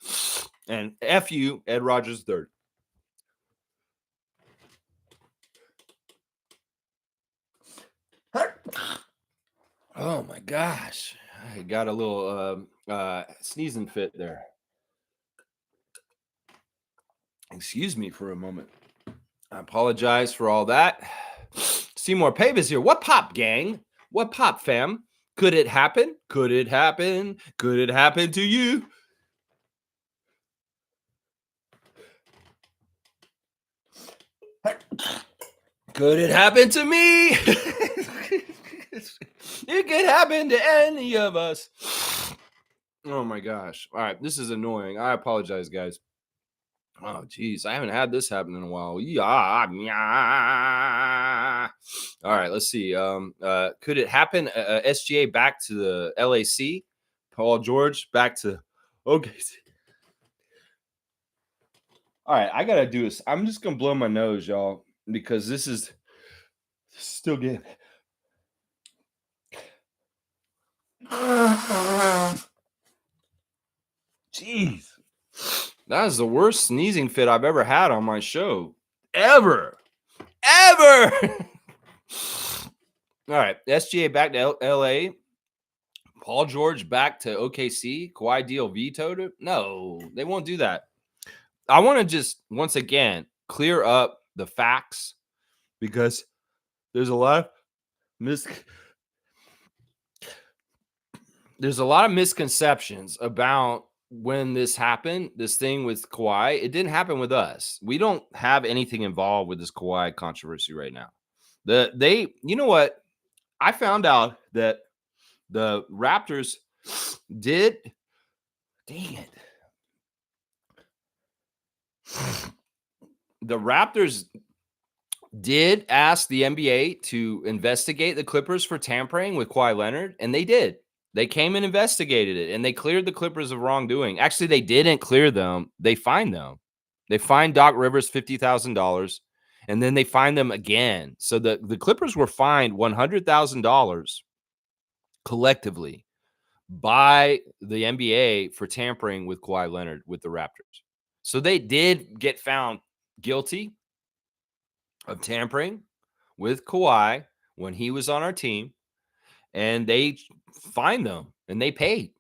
And F you, Ed Rogers III. Oh my gosh. I got a little sneezing fit there. Excuse me for a moment. I apologize for all that. Seymour Pavis here. What pop, gang? What pop, fam? Could it happen? Could it happen? Could it happen to you? Could it happen to me? It could happen to any of us. Oh my gosh. All right. This is annoying. I apologize, guys. Oh, geez. I haven't had this happen in a while. Yeah. All right. Let's see. Could it happen? SGA back to the LAC. Paul George back to okay. All right. I got to do this. I'm just going to blow my nose, y'all, because this is still getting. Jeez. That is the worst sneezing fit I've ever had on my show. Ever. All right. SGA back to LA. Paul George back to OKC. Kawhi deal vetoed. No, they won't do that. I want to just, once again, clear up the facts because there's a lot of misconceptions about when this happened, this thing with Kawhi. It didn't happen with us. We don't have anything involved with this Kawhi controversy right now. You know what? I found out that the Raptors did. Dang it. The Raptors did ask the NBA to investigate the Clippers for tampering with Kawhi Leonard, and they did. They came and investigated it, and they cleared the Clippers of wrongdoing. Actually, they didn't clear them. They fined them. They fined Doc Rivers $50,000, and then they fined them again. So the Clippers were fined $100,000 collectively by the NBA for tampering with Kawhi Leonard with the Raptors. So they did get found guilty of tampering with Kawhi when he was on our team, and they fined them and they paid.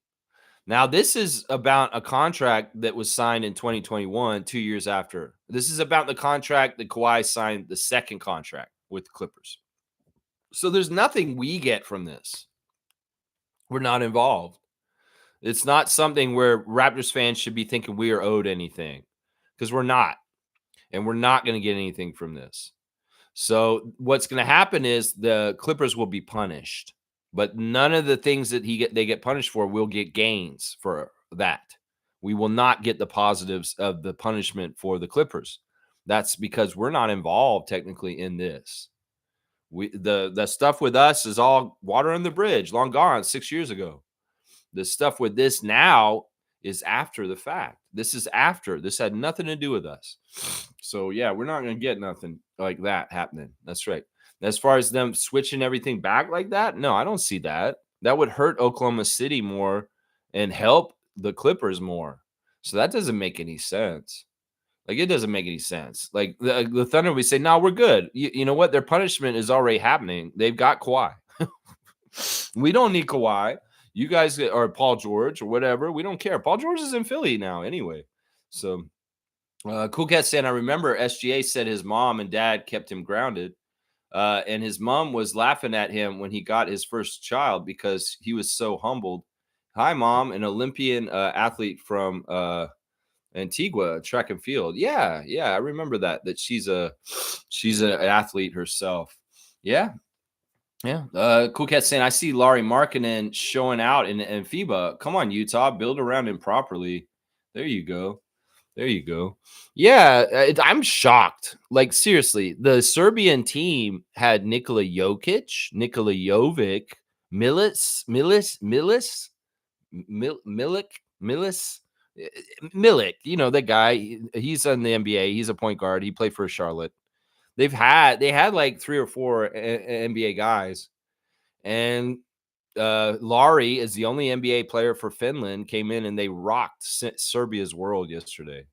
Now, this is about a contract that was signed in 2021, 2 years after. This is about the contract that Kawhi signed, the second contract with the Clippers. So there's nothing we get from this. We're not involved. It's not something where Raptors fans should be thinking we are owed anything, because we're not. And we're not going to get anything from this. So what's going to happen is the Clippers will be punished, but none of the things that they get punished for will get gains for that. We will not get the positives of the punishment for the Clippers. That's because we're not involved technically in this. The stuff with us is all water on the bridge, long gone 6 years ago. The stuff with this now is after the fact. This is after. This had nothing to do with us. So yeah, we're not going to get nothing like that happening. That's right. As far as them switching everything back like that, no, I don't see that. That would hurt Oklahoma City more and help the Clippers more. So that doesn't make any sense. Like, it doesn't make any sense. Like, the Thunder, we say, no, we're good. You know what? Their punishment is already happening. They've got Kawhi. We don't need Kawhi. You guys, or Paul George or whatever, we don't care. Paul George is in Philly now anyway. So, Cool Cat saying, I remember SGA said his mom and dad kept him grounded. And his mom was laughing at him when he got his first child because he was so humbled. Hi, Mom, an Olympian athlete from Antigua, track and field. Yeah, I remember that she's an athlete herself. Yeah. Cool Cat saying, I see Lauri Markkanen showing out in FIBA. Come on, Utah, build around him properly. There you go. Yeah, I'm shocked. Like, seriously, the Serbian team had Nikola Jokic, Nikola Jovic, Milik, you know, that guy. He's in the NBA. He's a point guard. He played for Charlotte. They had like 3 or 4 NBA guys, and Lauri is the only NBA player for Finland. Came in and they rocked Serbia's world yesterday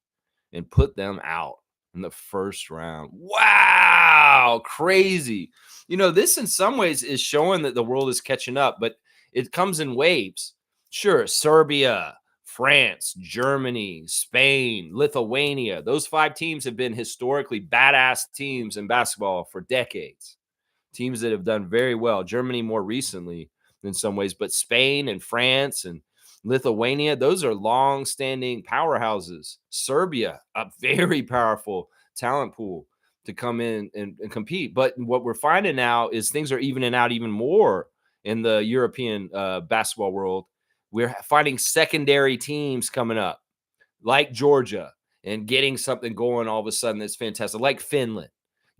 and put them out in the first round. Wow, crazy. You know, this in some ways is showing that the world is catching up, but it comes in waves. Sure, Serbia, France, Germany, Spain, Lithuania. Those 5 teams have been historically badass teams in basketball for decades. Teams that have done very well. Germany more recently in some ways, but Spain and France and Lithuania, those are long-standing powerhouses. Serbia, a very powerful talent pool to come in and compete. But what we're finding now is things are evening out even more in the European basketball world. We're finding secondary teams coming up, like Georgia, and getting something going all of a sudden that's fantastic, like Finland,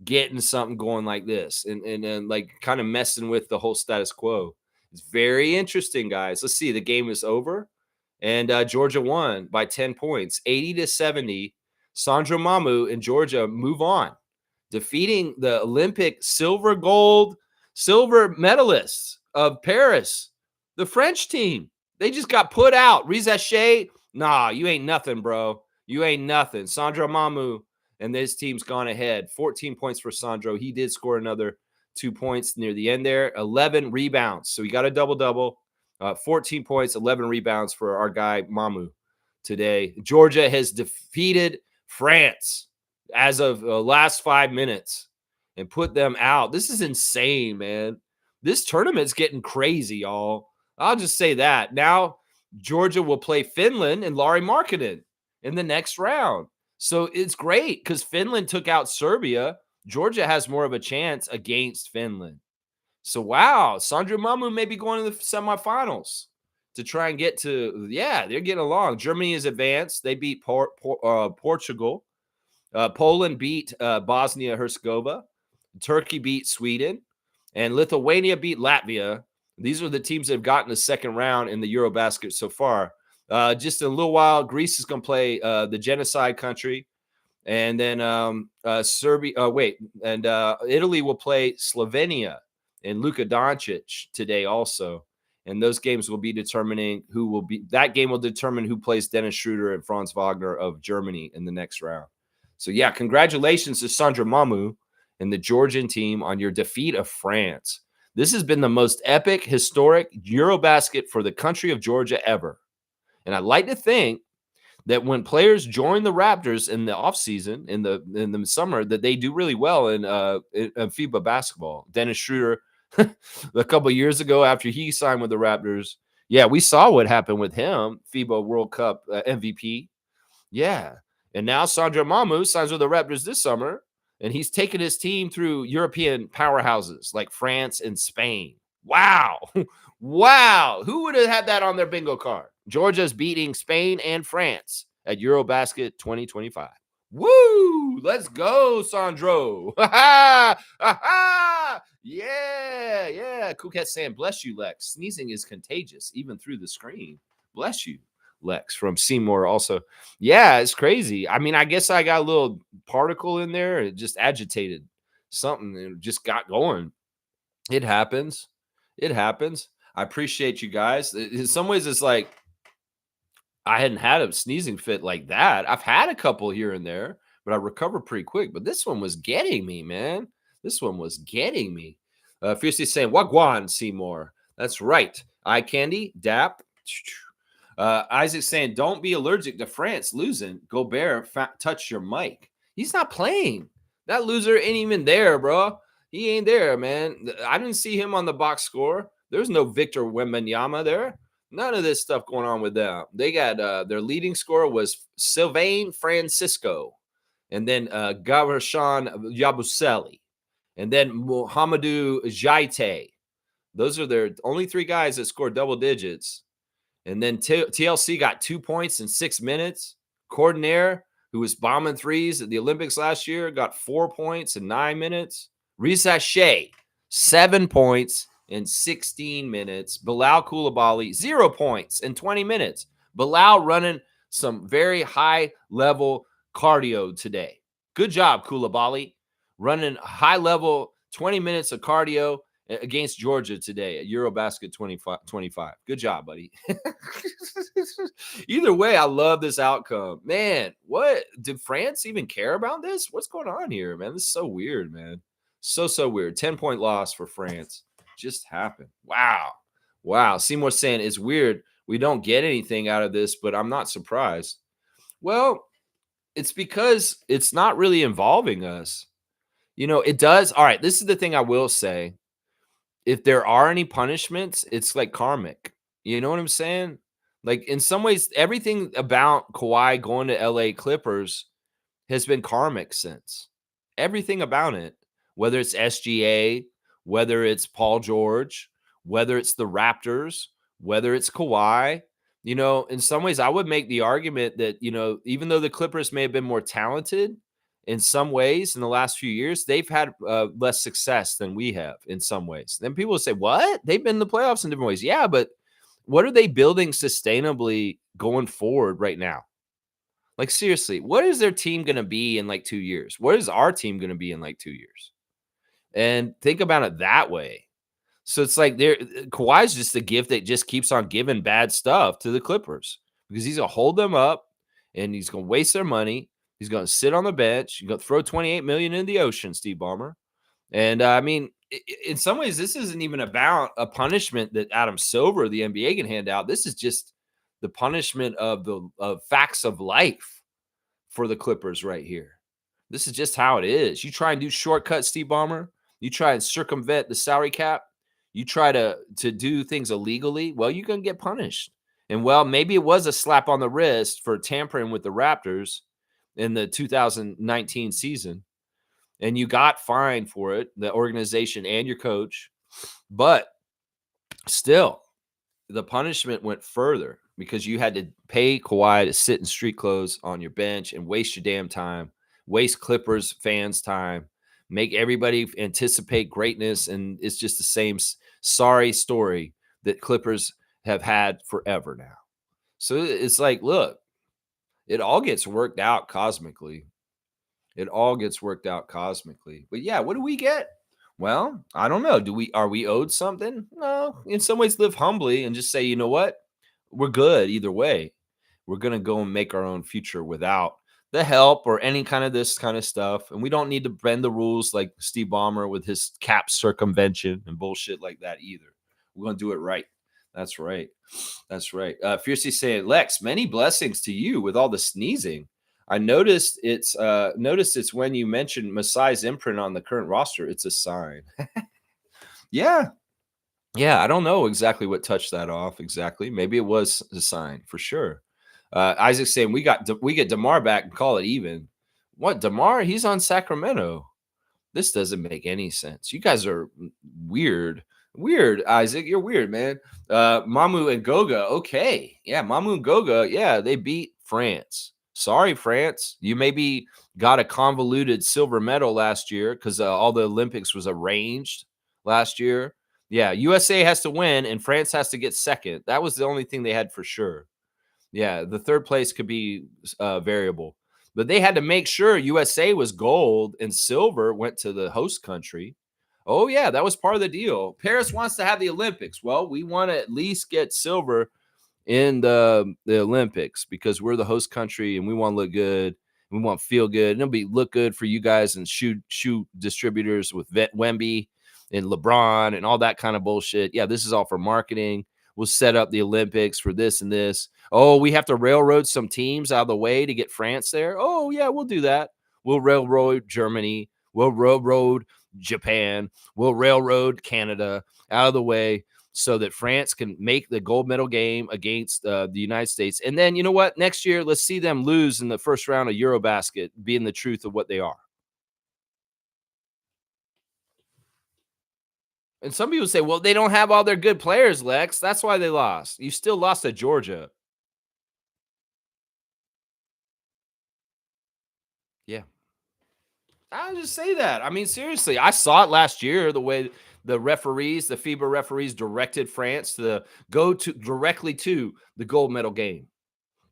getting something going like this, and like kind of messing with the whole status quo. It's very interesting, guys. Let's see. The game is over, and Georgia won by 10 points, 80-70. Sandro Mamu and Georgia move on, defeating the Olympic silver medalists of Paris, the French team. They just got put out. Riza Shea, nah, you ain't nothing, bro. You ain't nothing. Sandro Mamu and this team's gone ahead. 14 points for Sandro. He did score another 2 points near the end there. 11 rebounds. So he got a double-double. 14 points, 11 rebounds for our guy Mamu today. Georgia has defeated France as of the last 5 minutes and put them out. This is insane, man. This tournament's getting crazy, y'all. I'll just say that. Now Georgia will play Finland and Lauri Markkanen in the next round. So it's great because Finland took out Serbia. Georgia has more of a chance against Finland. So, wow, Sandro Mamu may be going to the semifinals to try and get to, they're getting along. Germany is advanced. They beat Portugal. Poland beat Bosnia-Herzegovina. Turkey beat Sweden. And Lithuania beat Latvia. These are the teams that have gotten the second round in the Eurobasket so far. Just in a little while, Greece is going to play the genocide country. And then Italy will play Slovenia and Luka Doncic today also. And those games will be determining who will be – that game will determine who plays Dennis Schroeder and Franz Wagner of Germany in the next round. So, yeah, congratulations to Sandro Mamu and the Georgian team on your defeat of France. This has been the most epic, historic Eurobasket for the country of Georgia ever. And I'd like to think that when players join the Raptors in the offseason, in the summer, that they do really well in FIBA basketball. Dennis Schroeder, a couple of years ago after he signed with the Raptors, we saw what happened with him, FIBA World Cup MVP. Yeah. And now Sandro Mamu signs with the Raptors this summer, and he's taken his team through European powerhouses like France and Spain. Wow. Wow. Who would have had that on their bingo card? Georgia's beating Spain and France at Eurobasket 2025. Woo! Let's go, Sandro. Ha ha! Ha ha! Yeah, yeah. Cool Cat saying, bless you, Lex. Sneezing is contagious, even through the screen. Bless you, Lex, from Seymour also. Yeah, it's crazy. I mean, I guess I got a little particle in there. It just agitated something and just got going. It happens. It happens. I appreciate you guys. In some ways, it's like I hadn't had a sneezing fit like that. I've had a couple here and there, but I recover pretty quick. But this one was getting me, man. This one was getting me. Fiercely saying, Wagwan, Seymour. That's right. Eye candy, dap. Isaac saying, don't be allergic to France losing. Gobert, touch your mic. He's not playing. That loser ain't even there, bro. He ain't there, man. I didn't see him on the box score. There's no Victor Wembanyama there. None of this stuff going on with them. They got their leading scorer was Sylvain Francisco, and then Gavrashan Yabusele, and then Mohamedou Jaite. Those are their only three guys that scored double digits. And then TLC got 2 points in 6 minutes. Cordinaire, who was bombing threes at the Olympics last year, got 4 points in 9 minutes. Risa Shea, 7 points in 16 minutes. Bilal Koulibaly, 0 points in 20 minutes. Bilal running some very high level cardio today. Good job, Koulibaly, running high level 20 minutes of cardio against Georgia today at Eurobasket 25. Good job, buddy. Either way, I love this outcome. Man, what? Did France even care about this? What's going on here, man? This is so weird, man. So weird. 10-point loss for France. Just happened. Wow. Seymour saying it's weird. We don't get anything out of this, but I'm not surprised. Well, it's because it's not really involving us. You know, it does. All right, this is the thing I will say. If there are any punishments, it's like karmic. You know what I'm saying? Like in some ways, everything about Kawhi going to LA Clippers has been karmic since. Everything about it, whether it's SGA, whether it's Paul George, whether it's the Raptors, whether it's Kawhi, you know, in some ways I would make the argument that, you know, even though the Clippers may have been more talented in some ways in the last few years, they've had less success than we have in some ways. Then people will say, what? They've been in the playoffs in different ways. Yeah, but what are they building sustainably going forward right now? Like, seriously, what is their team going to be in like 2 years? What is our team going to be in like 2 years? And think about it that way. So it's like Kawhi's just a gift that just keeps on giving bad stuff to the Clippers because he's going to hold them up and he's going to waste their money. He's going to sit on the bench. He's going to throw $28 million in the ocean, Steve Ballmer. And I mean, in some ways, this isn't even about a punishment that Adam Silver, the NBA, can hand out. This is just the punishment of the facts of life for the Clippers right here. This is just how it is. You try and do shortcuts, Steve Ballmer. You try and circumvent the salary cap. You try to do things illegally. Well, you're going to get punished. And well, maybe it was a slap on the wrist for tampering with the Raptors in the 2019 season. And you got fined for it, the organization and your coach. But still, the punishment went further because you had to pay Kawhi to sit in street clothes on your bench and waste your damn time, waste Clippers fans' time, make everybody anticipate greatness. And it's just the same sorry story that Clippers have had forever now. So it's like, look, it all gets worked out cosmically. It all gets worked out cosmically. But yeah, what do we get? Well, I don't know. Are we owed something? No. In some ways, live humbly and just say, you know what? We're good either way. We're going to go and make our own future without the help or any kind of this kind of stuff. And we don't need to bend the rules like Steve Ballmer with his cap circumvention and bullshit like that either. We're going to do it right. That's right. That's right. Fiercely saying, Lex, many blessings to you with all the sneezing. I noticed it's when you mentioned Masai's imprint on the current roster, it's a sign. Yeah. I don't know exactly what touched that off exactly. Maybe it was a sign for sure. Isaac saying we get DeMar back and call it even. What, DeMar? He's on Sacramento. This doesn't make any sense. You guys are weird. Weird, Isaac. You're weird, man. Mamu and Goga. Okay. Yeah, Mamu and Goga. Yeah, they beat France. Sorry, France. You maybe got a convoluted silver medal last year because all the Olympics was arranged last year. Yeah, USA has to win and France has to get second. That was the only thing they had for sure. Yeah, the third place could be variable, but they had to make sure USA was gold and silver went to the host country. Oh yeah, that was part of the deal. Paris wants to have the Olympics. Well, we want to at least get silver in the Olympics because we're the host country and we want to look good. We want to feel good. And it'll be look good for you guys and shoe distributors with Wemby and LeBron and all that kind of bullshit. Yeah, this is all for marketing. We'll set up the Olympics for this and this. Oh, we have to railroad some teams out of the way to get France there. Oh, yeah, we'll do that. We'll railroad Germany. We'll railroad Japan. We'll railroad Canada out of the way so that France can make the gold medal game against the United States. And then, you know what? Next year, let's see them lose in the first round of Eurobasket, being the truth of what they are. And some people say, well, they don't have all their good players, Lex. That's why they lost. You still lost to Georgia. Yeah. I'll just say that. I mean, seriously, I saw it last year the way the referees, the FIBA referees directed France to go to directly to the gold medal game.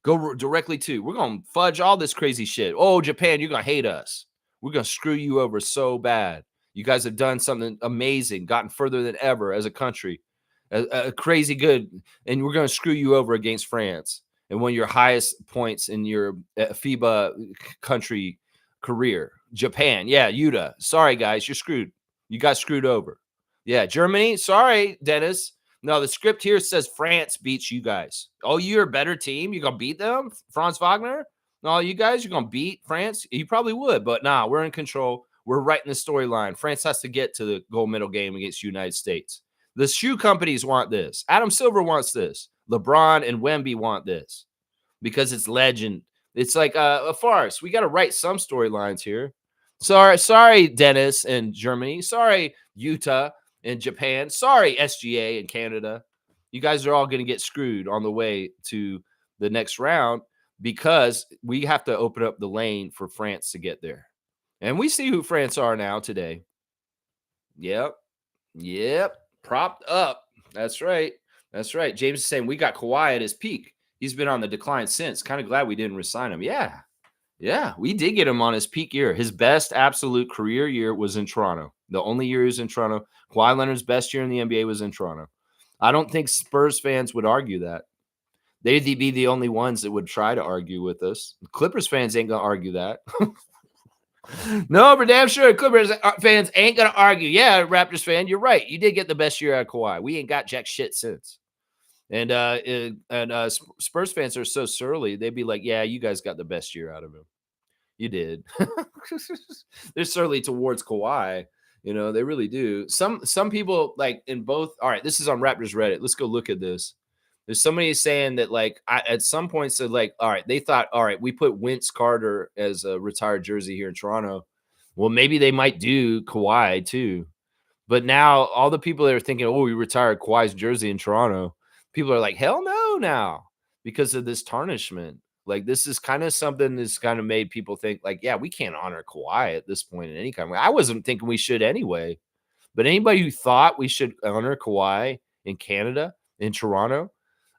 Go directly to. We're going to fudge all this crazy shit. Oh, Japan, you're going to hate us. We're going to screw you over so bad. You guys have done something amazing, gotten further than ever as a country, a crazy good, and we're going to screw you over against France and one of your highest points in your FIBA country career. Japan, yeah, Utah. Sorry, guys, you're screwed. You got screwed over. Yeah, Germany. Sorry, Dennis. No, the script here says France beats you guys. Oh, you're a better team. You're gonna beat them, Franz Wagner. No, you guys, you're gonna beat France. You probably would, but nah, we're in control. We're writing the storyline. France has to get to the gold medal game against the United States. The shoe companies want this. Adam Silver wants this. LeBron and Wemby want this because it's legend. It's like a farce. We got to write some storylines here. Sorry, Dennis and Germany. Sorry, Utah and Japan. Sorry, SGA and Canada. You guys are all going to get screwed on the way to the next round because we have to open up the lane for France to get there. And we see who France are now today. Yep. Yep. Propped up. That's right. That's right. James is saying we got Kawhi at his peak. He's been on the decline since. Kind of glad we didn't resign him. Yeah. Yeah. We did get him on his peak year. His best absolute career year was in Toronto. The only year he was in Toronto. Kawhi Leonard's best year in the NBA was in Toronto. I don't think Spurs fans would argue that. They'd be the only ones that would try to argue with us. Clippers fans ain't going to argue that. No, for damn sure. Clippers fans ain't going to argue. Yeah, Raptors fan, you're right. You did get the best year out of Kawhi. We ain't got jack shit since. And Spurs fans are so surly. They'd be like, yeah, you guys got the best year out of him. You did. They're surly towards Kawhi. You know, they really do. Some people like in both. All right, this is on Raptors Reddit. Let's go look at this. There's somebody saying that like at some point said like, all right, they thought, all right, we put Vince Carter as a retired jersey here in Toronto. Well, maybe they might do Kawhi too. But now all the people that are thinking, oh, we retired Kawhi's jersey in Toronto, people are like, hell no now because of this tarnishment. Like this is kind of something that's kind of made people think like, yeah, we can't honor Kawhi at this point in any kind of way. I wasn't thinking we should anyway. But anybody who thought we should honor Kawhi in Canada, in Toronto,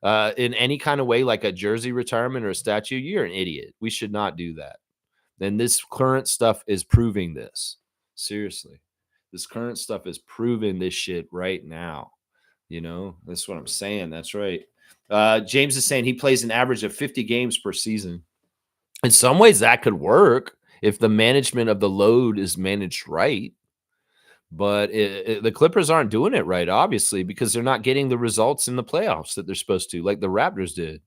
in any kind of way, like a jersey retirement or a statue, you're an idiot. We should not do that. And this current stuff is proving this. Seriously. This current stuff is proving this shit right now. You know, that's what I'm saying. That's right. James is saying he plays an average of 50 games per season. In some ways, that could work if the management of the load is managed right. But the Clippers aren't doing it right, obviously, because they're not getting the results in the playoffs that they're supposed to, like the Raptors did.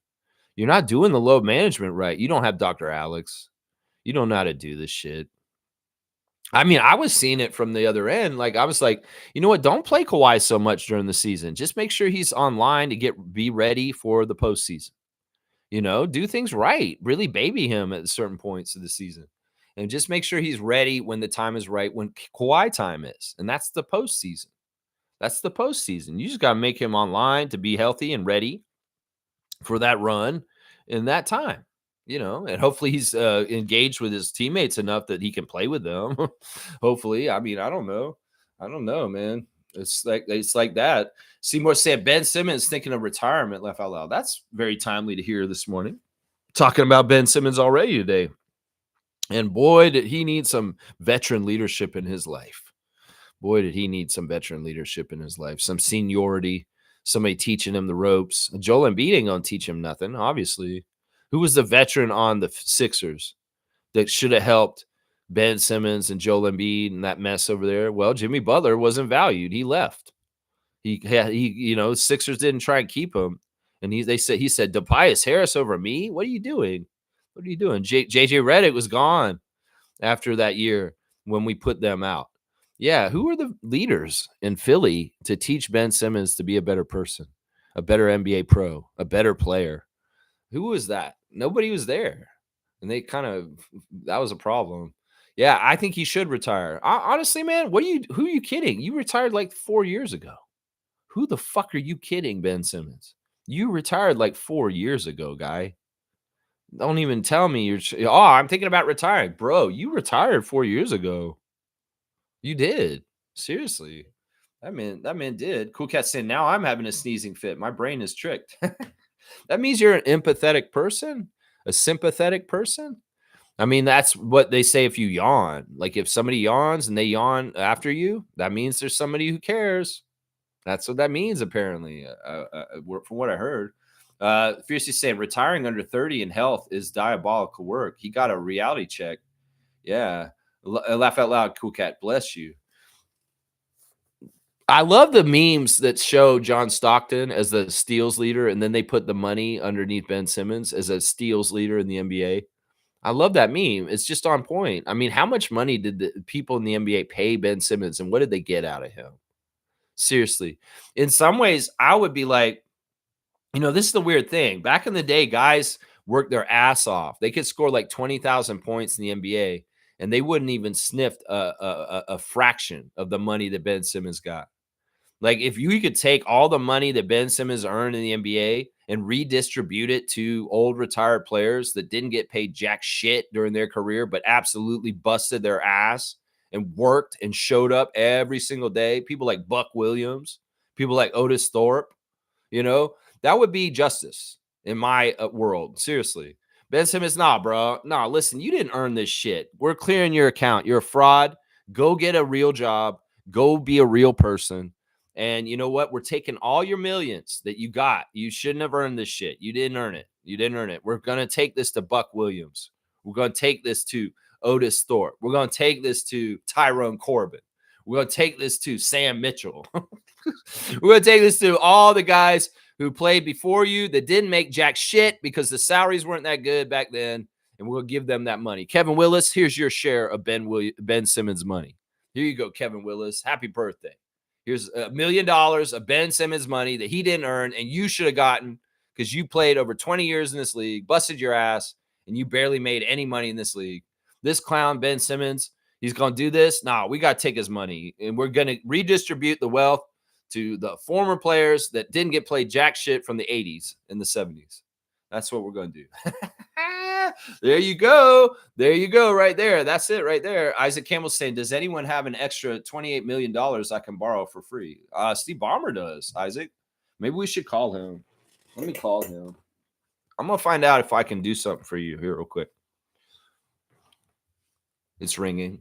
You're not doing the load management right. You don't have Dr. Alex. You don't know how to do this shit. I mean, I was seeing it from the other end. Like, I was like, you know what? Don't play Kawhi so much during the season. Just make sure he's online to be ready for the postseason. You know, do things right. Really baby him at certain points of the season. And just make sure he's ready when the time is right, when Kawhi time is. And that's the postseason. That's the postseason. You just got to make him online to be healthy and ready for that run in that time. and hopefully he's engaged with his teammates enough that he can play with them. Hopefully. I mean, I don't know. I don't know, man. It's like that. Seymour said Ben Simmons thinking of retirement, laugh out loud. That's very timely to hear this morning. Talking about Ben Simmons already today. And boy, did he need some veteran leadership in his life. Boy, did he need some veteran leadership in his life, some seniority, somebody teaching him the ropes. Joel Embiid ain't gonna teach him nothing, obviously. Who was the veteran on the Sixers that should have helped Ben Simmons and Joel Embiid and that mess over there? Well, Jimmy Butler wasn't valued. He left. Sixers didn't try and keep him. And he said, Tobias Harris over me? What are you doing? What are you doing? JJ Redick was gone after that year when we put them out. Yeah, who are the leaders in Philly to teach Ben Simmons to be a better person, a better NBA pro, a better player? Who was that? Nobody was there. And that was a problem. Yeah, I think he should retire. Honestly, man, who are you kidding? You retired like 4 years ago. Who the fuck are you kidding, Ben Simmons? You retired like 4 years ago, guy. Don't even tell me I'm thinking about retiring. Bro, you retired 4 years ago. You did. Seriously. That man did. Cool Cat saying, now I'm having a sneezing fit. My brain is tricked. That means you're an empathetic person, a sympathetic person. I mean, that's what they say if you yawn. Like if somebody yawns and they yawn after you, that means there's somebody who cares. That's what that means, apparently, from what I heard. Fiercely saying, retiring under 30 in health is diabolical work. He got a reality check. Yeah. Laugh out loud, Cool Cat. Bless you. I love the memes that show John Stockton as the steals leader, and then they put the money underneath Ben Simmons as a steals leader in the NBA. I love that meme. It's just on point. I mean, how much money did the people in the NBA pay Ben Simmons, and what did they get out of him? Seriously. In some ways, I would be like, this is the weird thing. Back in the day, guys worked their ass off. They could score like 20,000 points in the NBA, and they wouldn't even sniff a fraction of the money that Ben Simmons got. Like if you could take all the money that Ben Simmons earned in the NBA and redistribute it to old retired players that didn't get paid jack shit during their career, but absolutely busted their ass and worked and showed up every single day. People like Buck Williams, people like Otis Thorpe, that would be justice in my world. Seriously. Ben Simmons, nah, bro. Nah, listen, you didn't earn this shit. We're clearing your account. You're a fraud. Go get a real job. Go be a real person. And you know what? We're taking all your millions that you got. You shouldn't have earned this shit. You didn't earn it. You didn't earn it. We're going to take this to Buck Williams. We're going to take this to Otis Thorpe. We're going to take this to Tyrone Corbin. We're going to take this to Sam Mitchell. We're going to take this to all the guys who played before you that didn't make jack shit because the salaries weren't that good back then. And we'll give them that money. Kevin Willis, here's your share of Ben Simmons' money. Here you go, Kevin Willis. Happy birthday. Here's $1 million of Ben Simmons money that he didn't earn and you should have gotten because you played over 20 years in this league, busted your ass, and you barely made any money in this league. This clown, Ben Simmons, he's going to do this? Nah, we got to take his money, and we're going to redistribute the wealth to the former players that didn't get played jack shit from the 80s and the 70s. That's what we're going to do. There you go. There you go right there. That's it right there. Isaac Campbell saying, does anyone have an extra $28 million I can borrow for free? Steve Ballmer does, Isaac. Maybe we should call him. Let me call him. I'm going to find out if I can do something for you here real quick. It's ringing.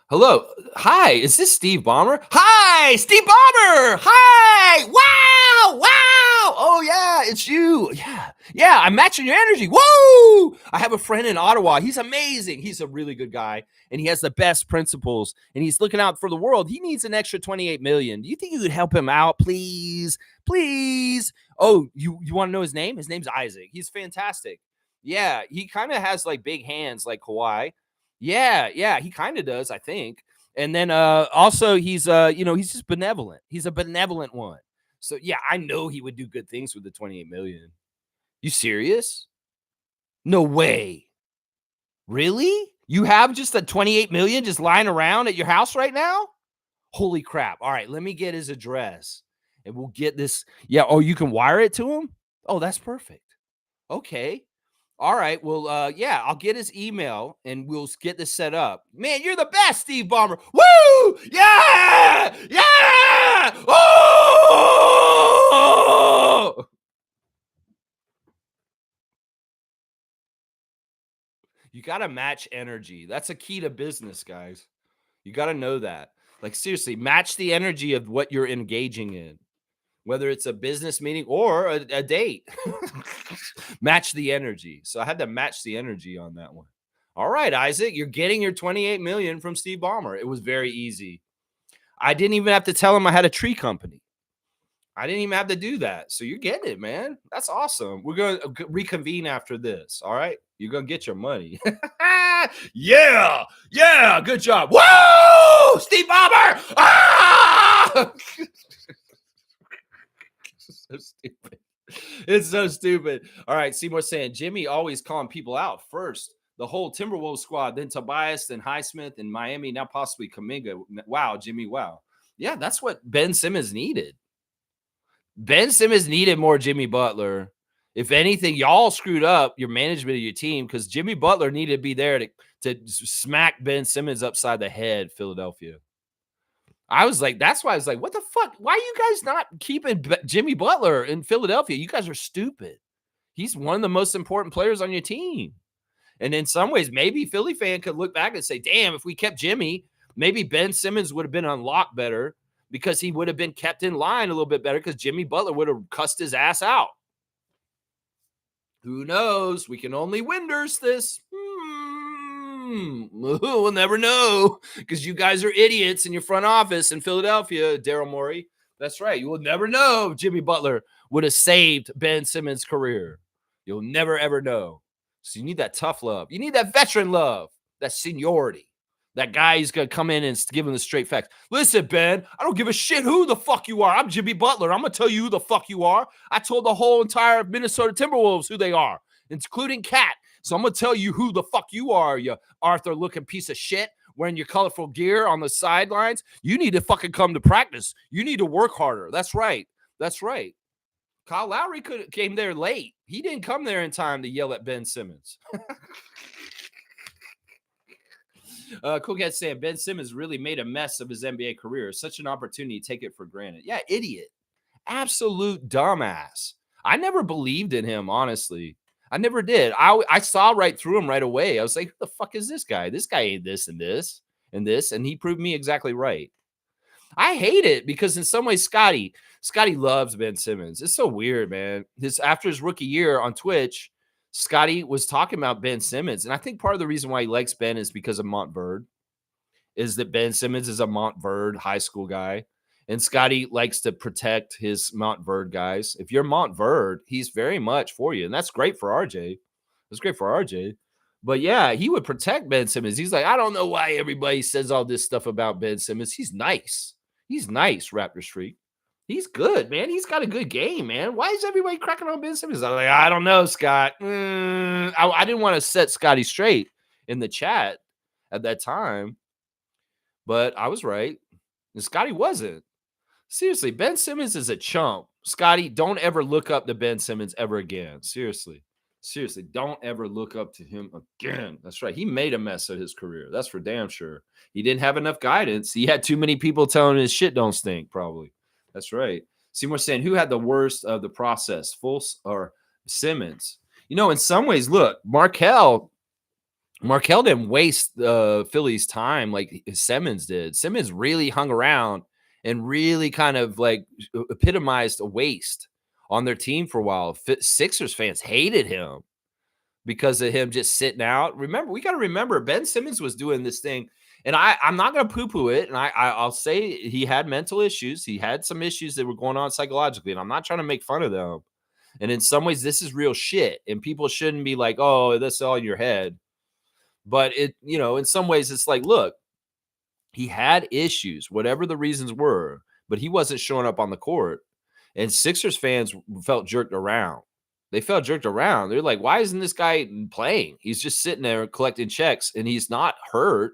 Hello. Hi. Is this Steve Ballmer? Hi, Steve Ballmer. Hi. Wow. Wow. Oh, yeah. It's you. Yeah. Yeah. I'm matching your energy. Whoa. I have a friend in Ottawa. He's amazing. He's a really good guy, and he has the best principles, and he's looking out for the world. He needs an extra $28 million. Do you think you could help him out, please? Please. Oh, you want to know his name? His name's Isaac. He's fantastic. Yeah. He kind of has like big hands like Kawhi. Yeah, he kind of does, I think. And then also he's he's just benevolent. He's a benevolent one. So yeah, I know he would do good things with the 28 million. You serious? No way. Really? You have just a 28 million just lying around at your house right now? Holy crap. All right, let me get his address and we'll get this. Yeah, oh, you can wire it to him? Oh, that's perfect. Okay. All right. Well, yeah, I'll get his email and we'll get this set up. Man, you're the best, Steve Ballmer. Woo! Yeah! Yeah! Oh! You got to match energy. That's a key to business, guys. You got to know that. Like, seriously, match the energy of what you're engaging in, whether it's a business meeting or a date. Match the energy. So I had to match the energy on that one. All right, Isaac, you're getting your 28 million from Steve Ballmer. It was very easy. I didn't even have to tell him I had a tree company. I didn't even have to do that. So you're getting it, man. That's awesome. We're going to reconvene after this. All right. You're going to get your money. Yeah. Yeah. Good job. Woo! Steve Ballmer. Ah! So stupid. It's so stupid. All right. Seymour saying Jimmy always calling people out first. The whole Timberwolves squad, then Tobias, then Highsmith in Miami, now possibly Kaminga. Wow, Jimmy. Wow. Yeah, that's what Ben Simmons needed. Ben Simmons needed more Jimmy Butler. If anything, y'all screwed up your management of your team because Jimmy Butler needed to be there to smack Ben Simmons upside the head, Philadelphia. I was like, that's why I was like, what the fuck? Why are you guys not keeping Jimmy Butler in Philadelphia? You guys are stupid. He's one of the most important players on your team. And in some ways, maybe Philly fan could look back and say, damn, if we kept Jimmy, maybe Ben Simmons would have been unlocked better because he would have been kept in line a little bit better because Jimmy Butler would have cussed his ass out. Who knows? We can only winders this. We'll never know because you guys are idiots in your front office in Philadelphia, Daryl Morey. That's right. You will never know if Jimmy Butler would have saved Ben Simmons' career. You'll never, ever know. So you need that tough love. You need that veteran love, that seniority. That guy is going to come in and give him the straight facts. Listen, Ben, I don't give a shit who the fuck you are. I'm Jimmy Butler. I'm going to tell you who the fuck you are. I told the whole entire Minnesota Timberwolves who they are, including Cat. So I'm going to tell you who the fuck you are, you Arthur-looking piece of shit wearing your colorful gear on the sidelines. You need to fucking come to practice. You need to work harder. That's right. That's right. Kyle Lowry came there late. He didn't come there in time to yell at Ben Simmons. Coolcat saying Ben Simmons really made a mess of his NBA career. Such an opportunity, take it for granted. Yeah, idiot. Absolute dumbass. I never believed in him, honestly. I never did. I saw right through him right away. I was like, who the fuck is this guy? This guy ain't this and this and this. And he proved me exactly right. I hate it because in some ways, Scotty loves Ben Simmons. It's so weird, man. After his rookie year on Twitch, Scotty was talking about Ben Simmons. And I think part of the reason why he likes Ben is because of Montverde, is that Ben Simmons is a Montverde high school guy. And Scotty likes to protect his Montverde guys. If you're Montverde, he's very much for you. And that's great for RJ. That's great for RJ. But yeah, he would protect Ben Simmons. He's like, I don't know why everybody says all this stuff about Ben Simmons. He's nice. He's nice, Raptors freak. He's good, man. He's got a good game, man. Why is everybody cracking on Ben Simmons? I'm like, I don't know, Scott. I didn't want to set Scotty straight in the chat at that time, but I was right. And Scotty wasn't. Seriously, Ben Simmons is a chump. Scotty, don't ever look up to Ben Simmons ever again. Seriously. Seriously, don't ever look up to him again. That's right. He made a mess of his career. That's for damn sure. He didn't have enough guidance. He had too many people telling his shit don't stink, probably. That's right. Seymour saying, who had the worst of the process, Fultz or Simmons? You know, in some ways, look, Markelle didn't waste Philly's time like Simmons did. Simmons really hung around and really kind of like epitomized a waste on their team for a while. Sixers fans hated him because of him just sitting out. Remember, we got to remember Ben Simmons was doing this thing, and I'm not going to poo-poo it, and I'll say he had mental issues. He had some issues that were going on psychologically, and I'm not trying to make fun of them. And in some ways, this is real shit, and people shouldn't be like, oh, that's all in your head. But in some ways, it's like, look, he had issues, whatever the reasons were, but he wasn't showing up on the court. And Sixers fans felt jerked around. They felt jerked around. They're like, why isn't this guy playing? He's just sitting there collecting checks, and he's not hurt.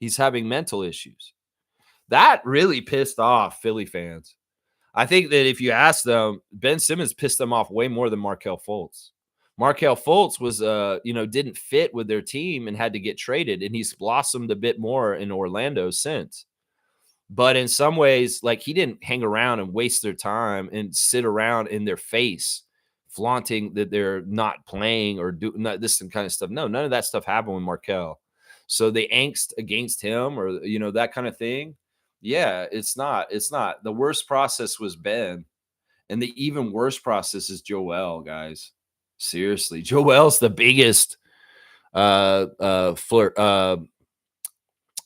He's having mental issues. That really pissed off Philly fans. I think that if you ask them, Ben Simmons pissed them off way more than Markelle Fultz. Markelle Fultz was, didn't fit with their team and had to get traded, and he's blossomed a bit more in Orlando since. But in some ways, like, he didn't hang around and waste their time and sit around in their face flaunting that they're not playing or do not this kind of stuff. No, none of that stuff happened with Markelle. So the angst against him or, that kind of thing. Yeah, it's not. The worst process was Ben. And the even worse process is Joel, guys. Seriously. Joel's the biggest flirt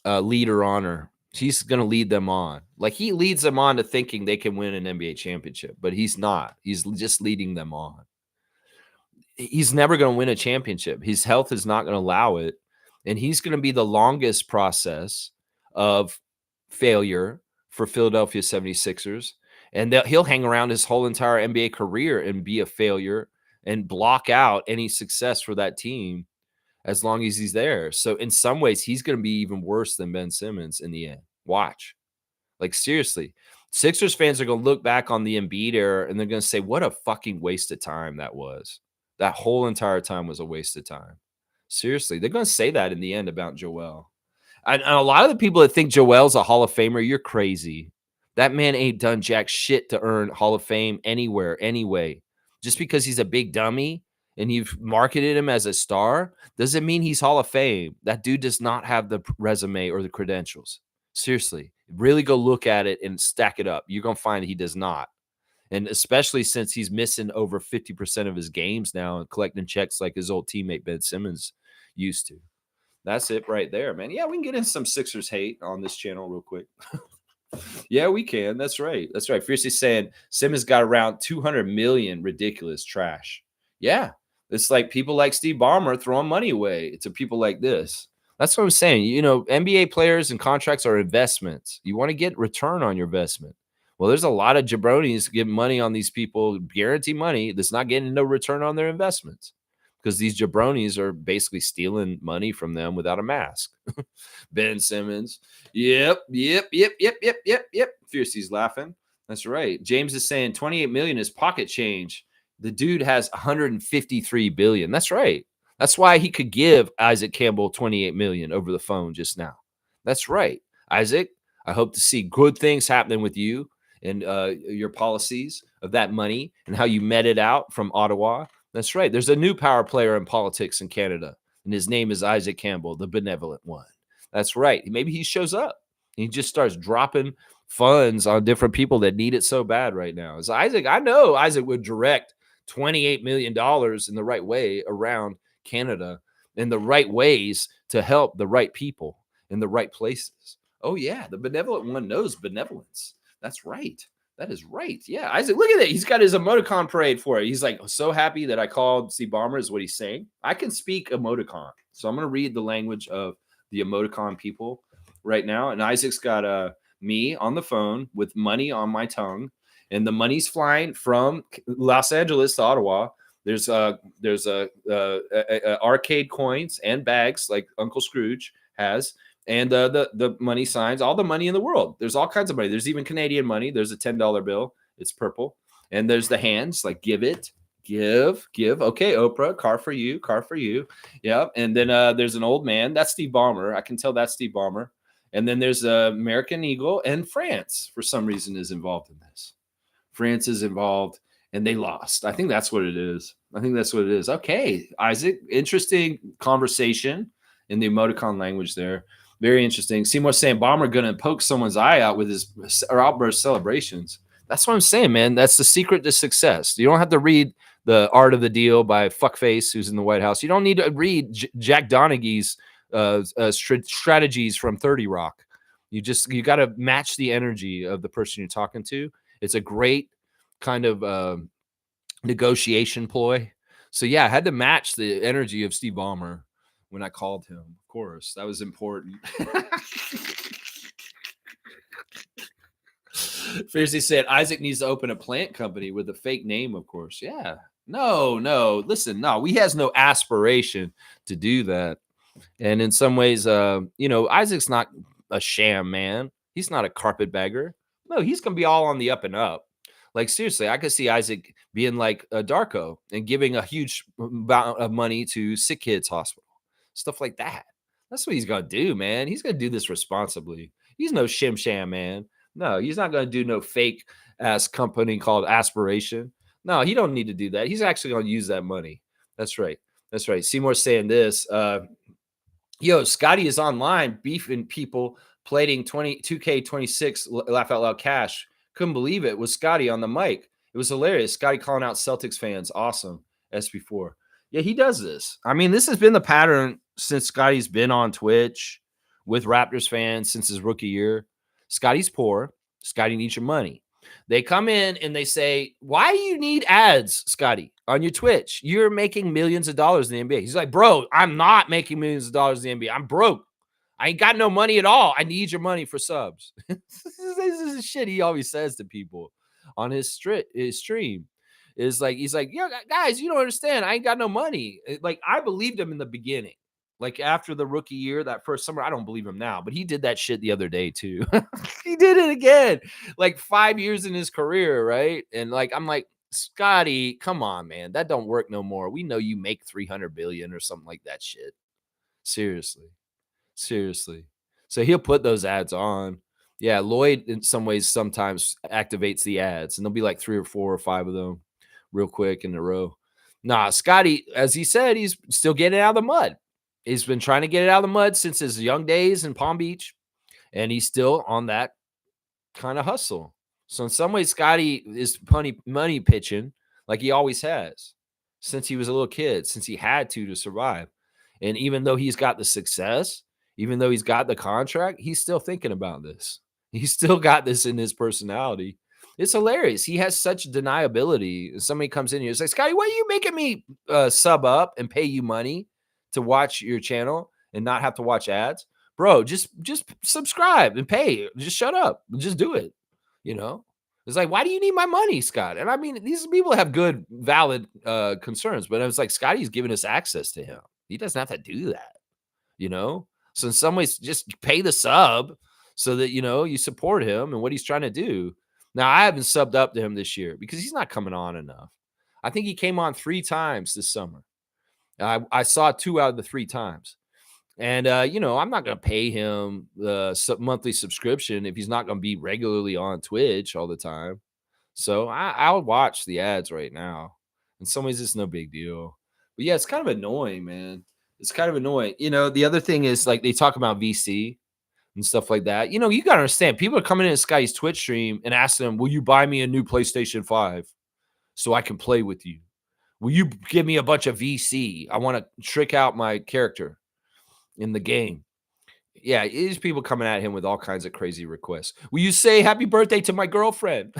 leader on her. He's going to lead them on. Like, he leads them on to thinking they can win an NBA championship, but he's not. He's just leading them on. He's never going to win a championship. His health is not going to allow it. And he's going to be the longest process of failure for Philadelphia 76ers. And he'll hang around his whole entire NBA career and be a failure and block out any success for that team as long as he's there. So in some ways, he's going to be even worse than Ben Simmons in the end. Watch. Like, seriously. Sixers fans are going to look back on the Embiid era and they're going to say, what a fucking waste of time that was. That whole entire time was a waste of time. Seriously. They're going to say that in the end about Joel. And a lot of the people that think Joel's a Hall of Famer, you're crazy. That man ain't done jack shit to earn Hall of Fame anywhere, anyway. Just because he's a big dummy and you've marketed him as a star doesn't mean he's Hall of Fame. That dude does not have the resume or the credentials. Seriously, really go look at it and stack it up. You're going to find he does not. And especially since he's missing over 50% of his games now and collecting checks like his old teammate Ben Simmons used to. That's it right there, man. Yeah, we can get in some Sixers hate on this channel real quick. Yeah, we can. That's right. That's right. Fiercely saying Simmons got around 200 million ridiculous trash. Yeah. It's like people like Steve Ballmer throwing money away to people like this. That's what I'm saying. NBA players and contracts are investments. You want to get return on your investment. Well, there's a lot of jabronis giving money on these people, guarantee money that's not getting no return on their investments because these jabronis are basically stealing money from them without a mask. Ben Simmons. Yep. Fiercey's laughing. That's right. James is saying 28 million is pocket change. The dude has 153 billion. That's right. That's why he could give Isaac Campbell 28 million over the phone just now. That's right. Isaac, I hope to see good things happening with you and your policies of that money and how you met it out from Ottawa. That's right. There's a new power player in politics in Canada, and his name is Isaac Campbell, the benevolent one. That's right. Maybe he shows up and he just starts dropping funds on different people that need it so bad right now. So I know Isaac would direct $28 million in the right way around Canada in the right ways to help the right people in the right places. Oh, yeah. The benevolent one knows benevolence. That's right. That is right. Yeah. Isaac, look at that. He's got his emoticon parade for it. He's like so happy that I called Steve Ballmer is what he's saying. I can speak emoticon. So I'm going to read the language of the emoticon people right now. And Isaac's got me on the phone with money on my tongue. And the money's flying from Los Angeles to Ottawa. There's arcade coins and bags like Uncle Scrooge has. And the money signs, all the money in the world. There's all kinds of money. There's even Canadian money. There's a $10 bill. It's purple. And there's the hands, like give it, give. Okay, Oprah, car for you. Yeah. And then there's an old man. That's Steve Ballmer. I can tell that's Steve Ballmer. And then there's American Eagle, and France, for some reason, is involved in this. France is involved, and they lost. I think that's what it is. Okay, Isaac, interesting conversation in the emoticon language there. Very interesting. Seymour saying Ballmer going to poke someone's eye out with his outburst celebrations. That's what I'm saying, man. That's the secret to success. You don't have to read The Art of the Deal by Fuckface, who's in the White House. You don't need to read Jack Donaghy's strategies from 30 Rock. You got to match the energy of the person you're talking to. It's a great kind of negotiation ploy. So, yeah, I had to match the energy of Steve Ballmer when I called him. Of course, that was important. Fiercely said Isaac needs to open a plant company with a fake name, of course. Yeah. No. Listen, no, he has no aspiration to do that. And in some ways, Isaac's not a sham man. He's not a carpetbagger. No, he's going to be all on the up and up. Like, seriously, I could see Isaac being like a Darko and giving a huge amount of money to sick kids hospital, stuff like that. That's what he's gonna do, man. He's gonna do this responsibly. He's no shim sham, man. No, he's not gonna do no fake ass company called Aspiration. No, he don't need to do that. He's actually gonna use that money. That's right. That's right. Seymour's saying this. Yo, Scotty is online beefing people plating 2K26 laugh out loud cash. Couldn't believe it. Was Scotty on the mic. It was hilarious. Scotty calling out Celtics fans. Awesome. SB4. Yeah, he does this. I mean, this has been the pattern since Scotty's been on Twitch with Raptors fans since his rookie year. Scotty's poor. Scotty needs your money. They come in and they say, why do you need ads, Scotty, on your Twitch? You're making millions of dollars in the NBA. He's like, bro, I'm not making millions of dollars in the NBA. I'm broke. I ain't got no money at all. I need your money for subs. This is shit he always says to people on his stream. Is like, he's like, yeah, guys, you don't understand. I ain't got no money. Like, I believed him in the beginning. Like, after the rookie year, that first summer, I don't believe him now, but he did that shit the other day too. He did it again, like 5 years in his career, right? And like, I'm like, Scotty, come on, man, that don't work no more. We know you make 300 billion or something like that shit. Seriously. So he'll put those ads on. Yeah, Lloyd in some ways sometimes activates the ads, and there'll be like 3 or 4 or 5 of them real quick in a row. Nah, Scotty, as he said, he's still getting out of the mud. He's been trying to get it out of the mud since his young days in Palm Beach, and he's still on that kind of hustle. So in some ways, Scotty is money pitching like he always has since he was a little kid, since he had to survive. And even though he's got the success, even though he's got the contract, he's still thinking about this. He's still got this in his personality. It's hilarious. He has such deniability. Somebody comes in here and says, Scotty, why are you making me sub up and pay you money to watch your channel and not have to watch ads? Bro, just subscribe and pay. Just shut up. Just do it. You know? It's like, why do you need my money, Scott? And I mean, these people have good, valid concerns, but it's like Scotty's giving us access to him. He doesn't have to do that, you know? So in some ways, just pay the sub so that, you know, you support him and what he's trying to do. Now, I haven't subbed up to him this year because he's not coming on enough. I think he came on 3 times this summer. I saw 2 out of the 3 times. And, you know, I'm not going to pay him the monthly subscription if he's not going to be regularly on Twitch all the time. So I'll watch the ads right now. In some ways, it's no big deal. But yeah, it's kind of annoying, man. It's kind of annoying. You know, the other thing is like they talk about VC and stuff like that. You know, you got to understand people are coming into Sky's Twitch stream and asking him, will you buy me a new PlayStation 5 so I can play with you? Will you give me a bunch of VC? I want to trick out my character in the game. Yeah, these people coming at him with all kinds of crazy requests. Will you say happy birthday to my girlfriend?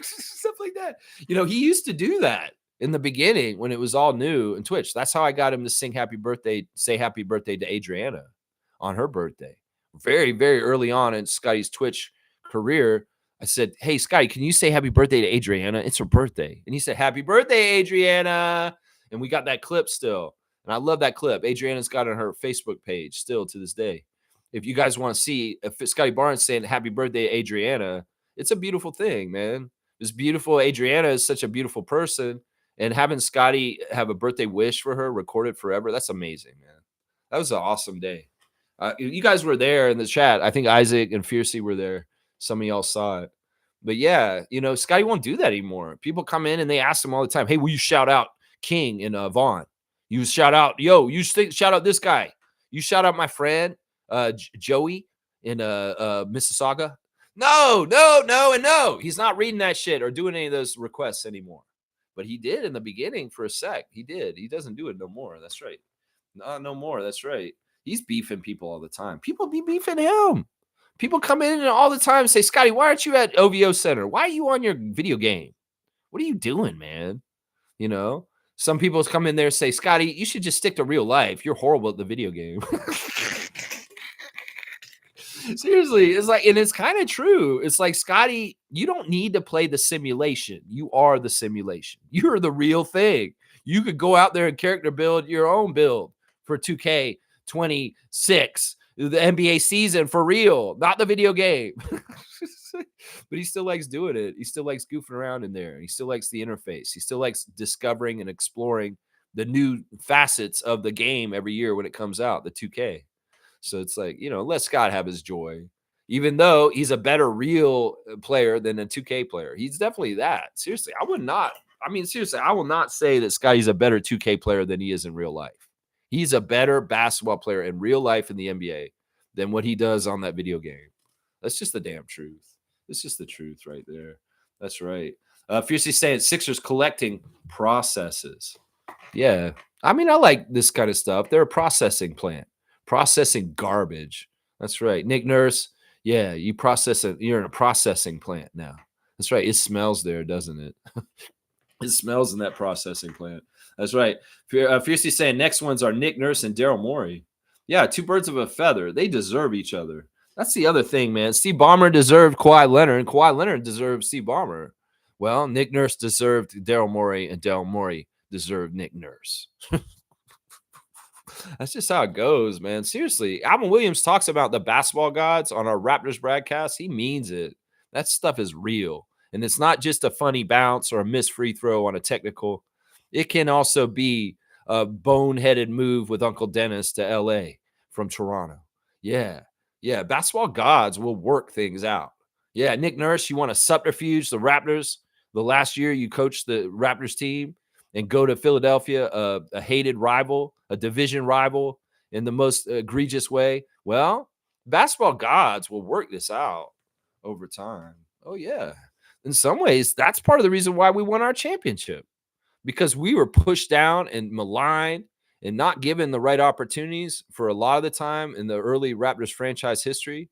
Stuff like that. You know, he used to do that in the beginning when it was all new in Twitch. That's how I got him to say happy birthday to Adriana on her birthday. Very, very early on in Scotty's Twitch career, I said, hey, Scotty, can you say happy birthday to Adriana? It's her birthday. And he said, happy birthday, Adriana. And we got that clip still. And I love that clip. Adriana's got it on her Facebook page still to this day. If you guys want to see if Scotty Barnes saying happy birthday, Adriana, it's a beautiful thing, man. It's beautiful. Adriana is such a beautiful person. And having Scotty have a birthday wish for her recorded forever, that's amazing, man. That was an awesome day. You guys were there in the chat. I think Isaac and Fiercey were there. Some of y'all saw it. But yeah, you know, Scotty won't do that anymore. People come in and they ask him all the time, hey, will you shout out King and Vaughn? You shout out, shout out this guy. You shout out my friend, Joey in Mississauga. No. He's not reading that shit or doing any of those requests anymore. But he did in the beginning for a sec. He did. He doesn't do it no more. That's right. No more. That's right. He's beefing people all the time. People be beefing him. People come in all the time and say, Scotty, why aren't you at OVO Center? Why are you on your video game? What are you doing, man? You know? Some people come in there and say, Scotty, you should just stick to real life. You're horrible at the video game. Seriously, it's like, and it's kind of true. It's like, Scotty, you don't need to play the simulation. You are the simulation. You're the real thing. You could go out there and character build your own build for 2K26, the NBA season for real, not the video game. But he still likes doing it. He still likes goofing around in there. He still likes the interface. He still likes discovering and exploring the new facets of the game every year when it comes out, the 2K. So it's like, let Scott have his joy. Even though he's a better real player than a 2K player. He's definitely that. Seriously, seriously, I will not say that Scotty's a better 2K player than he is in real life. He's a better basketball player in real life in the NBA than what he does on that video game. That's just the damn truth. It's just the truth right there. That's right. Fiercely saying Sixers collecting processes. Yeah. I like this kind of stuff. They're a processing plant, processing garbage. That's right. Nick Nurse. Yeah. You process it. You're in a processing plant now. That's right. It smells there, doesn't it? It smells in that processing plant. That's right. Fiercely saying next ones are Nick Nurse and Daryl Morey. Yeah. Two birds of a feather. They deserve each other. That's the other thing, man. Steve Ballmer deserved Kawhi Leonard, and Kawhi Leonard deserved Steve Ballmer. Well, Nick Nurse deserved Daryl Morey, and Daryl Morey deserved Nick Nurse. That's just how it goes, man. Seriously, Alvin Williams talks about the basketball gods on our Raptors broadcast. He means it. That stuff is real. And it's not just a funny bounce or a missed free throw on a technical. It can also be a boneheaded move with Uncle Dennis to LA from Toronto. Yeah. Yeah. Basketball gods will work things out. Yeah. Nick Nurse, you want to subterfuge the Raptors the last year you coached the Raptors team and go to Philadelphia, a hated rival, a division rival in the most egregious way. Well, basketball gods will work this out over time. Oh, yeah. In some ways, that's part of the reason why we won our championship, because we were pushed down and maligned and not given the right opportunities for a lot of the time in the early Raptors franchise history.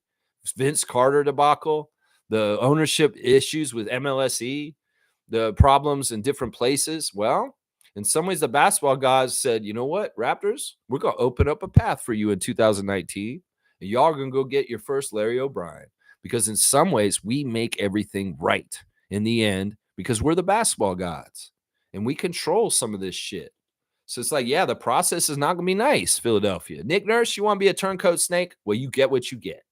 Vince Carter debacle, the ownership issues with MLSE, the problems in different places. Well, in some ways, the basketball guys said, you know what, Raptors, we're going to open up a path for you in 2019. And y'all are going to go get your first Larry O'Brien, because in some ways, we make everything right in the end because we're the basketball gods and we control some of this shit. So it's like, yeah, the process is not going to be nice, Philadelphia. Nick Nurse, you want to be a turncoat snake? Well, you get what you get.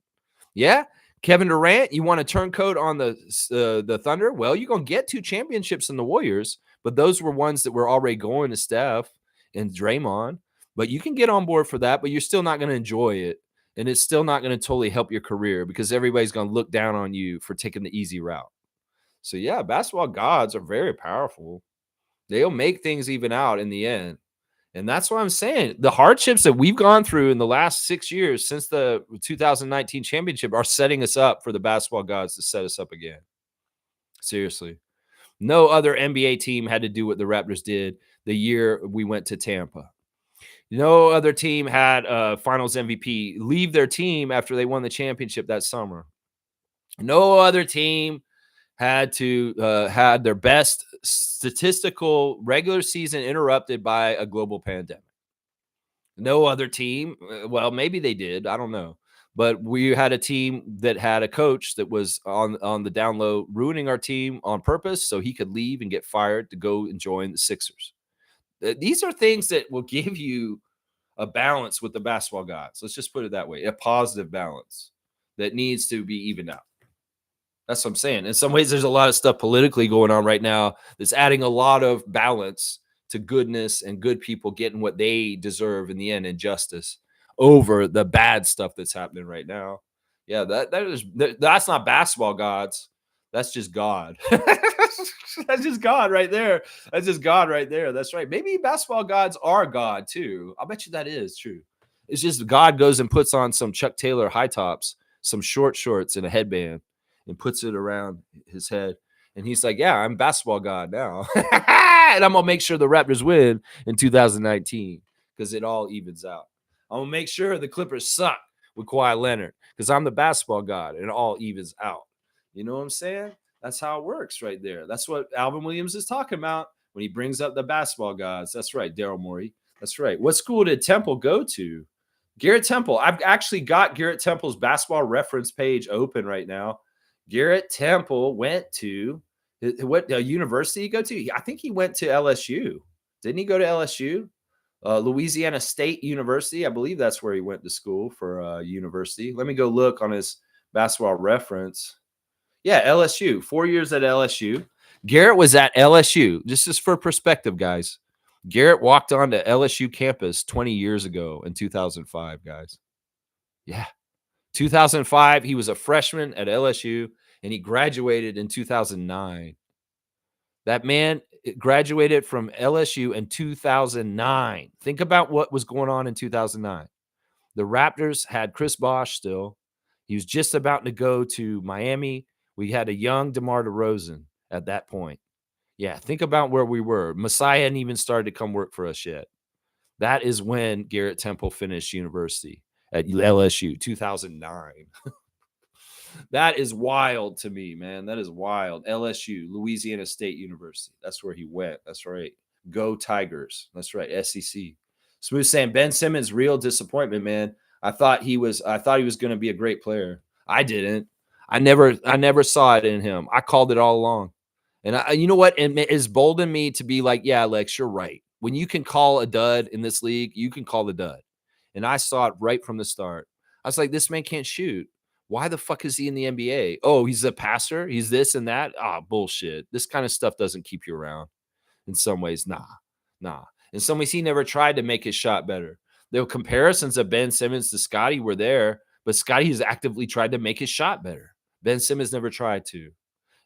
Yeah. Kevin Durant, you want a turncoat on the Thunder? Well, you're going to get 2 championships in the Warriors, but those were ones that were already going to Steph and Draymond. But you can get on board for that, but you're still not going to enjoy it. And it's still not going to totally help your career because everybody's going to look down on you for taking the easy route. So, yeah, basketball gods are very powerful. They'll make things even out in the end. And that's what I'm saying. The hardships that we've gone through in the last 6 years since the 2019 championship are setting us up for the basketball gods to set us up again. Seriously. No other NBA team had to do what the Raptors did the year we went to Tampa. No other team had a finals MVP leave their team after they won the championship that summer. No other team had their best statistical regular season interrupted by a global pandemic. No other team, well, maybe they did, I don't know. But we had a team that had a coach that was on the down low ruining our team on purpose so he could leave and get fired to go and join the Sixers. These are things that will give you a balance with the basketball gods. Let's just put it that way, a positive balance that needs to be evened out. That's what I'm saying. In some ways, there's a lot of stuff politically going on right now that's adding a lot of balance to goodness and good people getting what they deserve in the end and justice over the bad stuff that's happening right now. Yeah, that's not basketball gods. That's just God. That's just God right there. That's just God right there. That's right. Maybe basketball gods are God too. I'll bet you that is true. It's just God goes and puts on some Chuck Taylor high tops, some short shorts and a headband, and puts it around his head. And he's like, yeah, I'm basketball god now. And I'm going to make sure the Raptors win in 2019 because it all evens out. I'm going to make sure the Clippers suck with Kawhi Leonard because I'm the basketball god and it all evens out. You know what I'm saying? That's how it works right there. That's what Alvin Williams is talking about when he brings up the basketball gods. That's right, Daryl Morey. That's right. What school did Temple go to? Garrett Temple. I've actually got Garrett Temple's basketball reference page open right now. Garrett Temple went to what university he go to? I think he went to LSU. Didn't he go to LSU? Louisiana State University. I believe that's where he went to school for university. Let me go look on his basketball reference. Yeah, LSU. 4 years at LSU. Garrett was at LSU. This is for perspective, guys. Garrett walked onto LSU campus 20 years ago in 2005, guys. Yeah. 2005, he was a freshman at LSU and he graduated in 2009. That man graduated from LSU in 2009. Think about what was going on in 2009. The Raptors had Chris Bosh still. He was just about to go to Miami. We had a young DeMar DeRozan at that point. Yeah, think about where we were. Messiah hadn't even started to come work for us yet. That is when Garrett Temple finished university at LSU, 2009. That is wild to me, man. That is wild. LSU, Louisiana State University. That's where he went. That's right. Go Tigers. That's right. SEC. Smooth saying Ben Simmons, real disappointment, man. I thought he was going to be a great player. I didn't. I never saw it in him. I called it all along. And you know what? It has boldened me to be like, yeah, Lex, you're right. When you can call a dud in this league, you can call the dud. And I saw it right from the start. I was like, this man can't shoot. Why the fuck is he in the NBA? Oh, he's a passer. He's this and that. Ah, bullshit. This kind of stuff doesn't keep you around. In some ways, nah. In some ways, he never tried to make his shot better. The comparisons of Ben Simmons to Scotty were there, but Scotty has actively tried to make his shot better. Ben Simmons never tried to.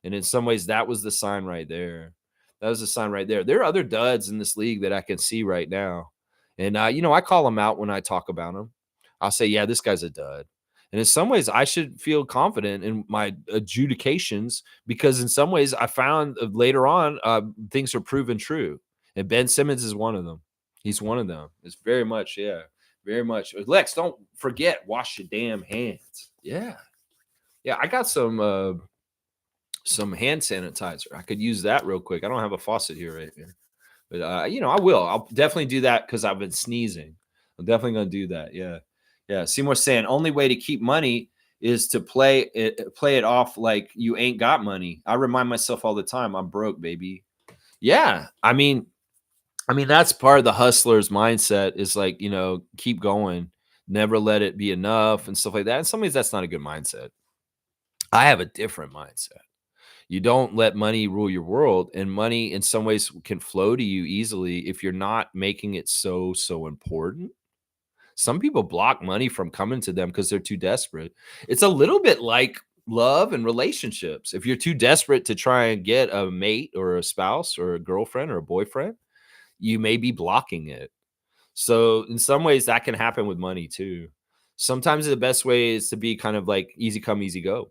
And in some ways, that was the sign right there. That was the sign right there. There are other duds in this league that I can see right now. And, I call them out when I talk about them. I'll say, yeah, this guy's a dud. And in some ways, I should feel confident in my adjudications because in some ways, I found later on things are proven true. And Ben Simmons is one of them. He's one of them. It's very much, yeah, very much. Lex, don't forget, wash your damn hands. Yeah. Yeah, I got some hand sanitizer. I could use that real quick. I don't have a faucet here right here. But I will. I'll definitely do that because I've been sneezing. I'm definitely gonna do that. Yeah. Yeah. Seymour's saying only way to keep money is to play it off like you ain't got money. I remind myself all the time, I'm broke, baby. Yeah. I mean, that's part of the hustler's mindset is like, keep going, never let it be enough and stuff like that. In some ways, that's not a good mindset. I have a different mindset. You don't let money rule your world, and money in some ways can flow to you easily if you're not making it so important. Some people block money from coming to them because they're too desperate. It's a little bit like love and relationships. If you're too desperate to try and get a mate or a spouse or a girlfriend or a boyfriend, you may be blocking it. So in some ways that can happen with money too. Sometimes the best way is to be kind of like easy come, easy go.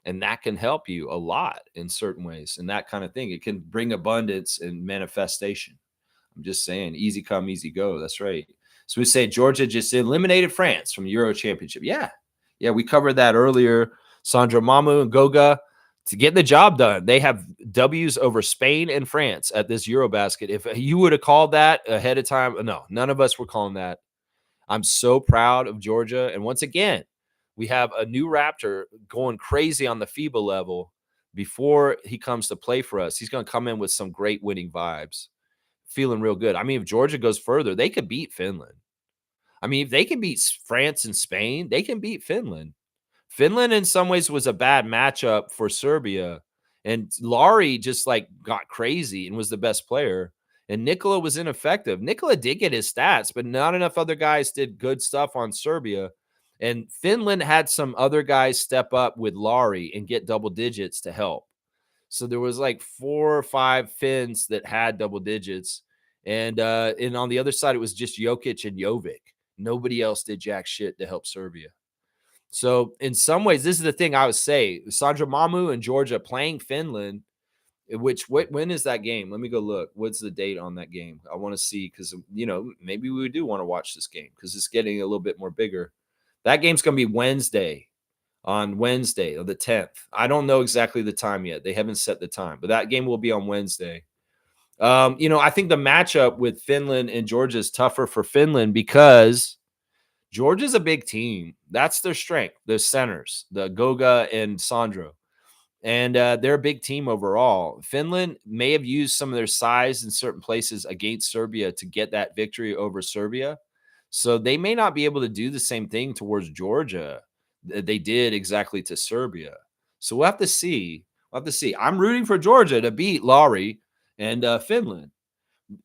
And that can help you a lot in certain ways and that kind of thing. It can bring abundance and manifestation. I'm just saying, easy come, easy go. That's right. So we say Georgia just eliminated France from Euro Championship. Yeah. Yeah, we covered that earlier. Sandra Mamu and Goga to get the job done. They have W's over Spain and France at this Eurobasket. If you would have called that ahead of time, no, none of us were calling that. I'm so proud of Georgia. And once again, we have a new Raptor going crazy on the FIBA level before he comes to play for us. He's going to come in with some great winning vibes. Feeling real good. I mean, if Georgia goes further, they could beat Finland. I mean, if they can beat France and Spain, they can beat Finland. Finland, in some ways, was a bad matchup for Serbia. And Laurie just like got crazy and was the best player. And Nikola was ineffective. Nikola did get his stats, but not enough other guys did good stuff on Serbia. And Finland had some other guys step up with Laurie and get double digits to help. So there was like 4 or 5 Finns that had double digits. And on the other side, it was just Jokic and Jovic. Nobody else did jack shit to help Serbia. So in some ways, this is the thing I would say. Sandra Mamu and Georgia playing Finland, when is that game? Let me go look. What's the date on that game? I want to see because, maybe we do want to watch this game because it's getting a little bit more bigger. That game's going to be on Wednesday, or the 10th. I don't know exactly the time yet. They haven't set the time, but that game will be on Wednesday. I think the matchup with Finland and Georgia is tougher for Finland because Georgia's a big team. That's their strength. Their centers, the Goga and Sandro. And they're a big team overall. Finland may have used some of their size in certain places against Serbia to get that victory over Serbia. So they may not be able to do the same thing towards Georgia that they did exactly to Serbia. So we'll have to see. I'm rooting for Georgia to beat Laurie and Finland.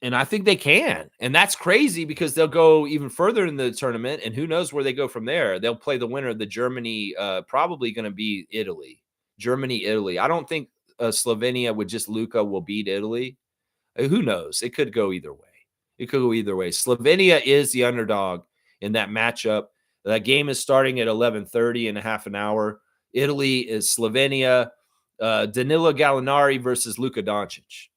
And I think they can. And that's crazy because they'll go even further in the tournament. And who knows where they go from there. They'll play the winner of the Germany, probably going to be Italy. Germany, Italy. I don't think Slovenia with just Luka will beat Italy. Who knows? It could go either way. Slovenia is the underdog in that matchup. That game is starting at 11:30 in a half an hour. Italy is Slovenia. Danilo Gallinari versus Luka Doncic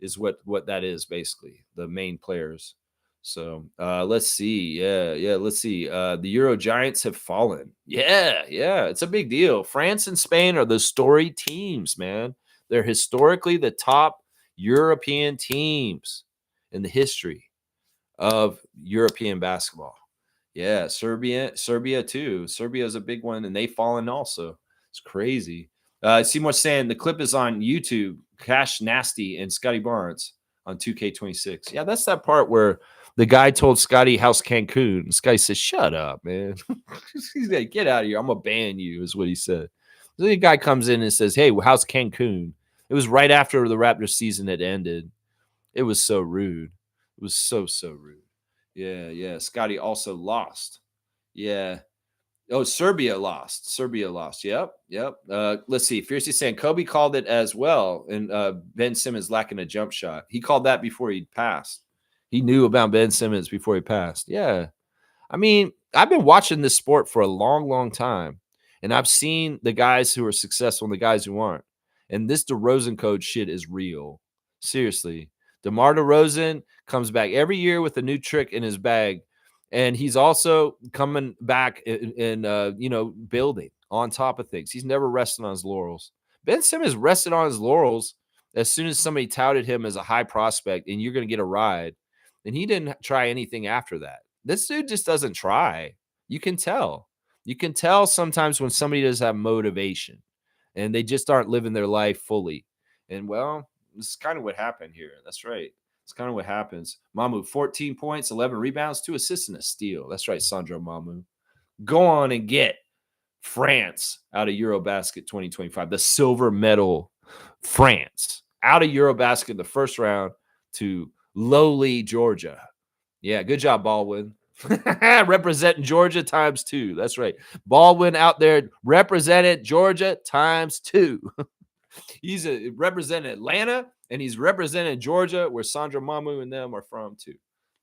is what that is, basically, the main players. So let's see. Let's see. The Euro Giants have fallen. Yeah, it's a big deal. France and Spain are the storied teams, man. They're historically the top European teams in the history of European basketball. Yeah, Serbia too. Serbia is a big one, and they've fallen also. It's crazy. Seymour saying the clip is on YouTube. Cash Nasty and Scotty Barnes on 2K26. Yeah, that's that part where the guy told Scotty how's Cancun. And Scotty says, "Shut up, man." He's like, "Get out of here. I'm gonna ban you," is what he said. So the guy comes in and says, "Hey, how's Cancun?" It was right after the Raptors season had ended. It was so rude. It was so rude. Yeah. Scotty also lost. Yeah. Oh, Serbia lost. Yep. Let's see. Fiercely saying Kobe called it as well, and Ben Simmons lacking a jump shot. He called that before he passed. He knew about Ben Simmons before he passed. Yeah. I mean, I've been watching this sport for a long time, and I've seen the guys who are successful and the guys who aren't. And this DeRozan code shit is real. Seriously. DeMar DeRozan comes back every year with a new trick in his bag. And he's also coming back and building on top of things. He's never resting on his laurels. Ben Simmons rested on his laurels as soon as somebody touted him as a high prospect and you're going to get a ride. And he didn't try anything after that. This dude just doesn't try. You can tell. You can tell sometimes when somebody doesn't have motivation and they just aren't living their life fully. And well, this is kind of what happened here. That's right. It's kind of what happens. Mamu, 14 points, 11 rebounds, 2 assists, and a steal. That's right, Sandro Mamu. Go on and get France out of Eurobasket 2025. The silver medal France out of Eurobasket the first round to lowly Georgia. Yeah, good job, Baldwin. Representing Georgia times 2. That's right. Baldwin out there represented Georgia times 2. He's represented Atlanta, and he's represented Georgia, where Sandra Mamu and them are from, too.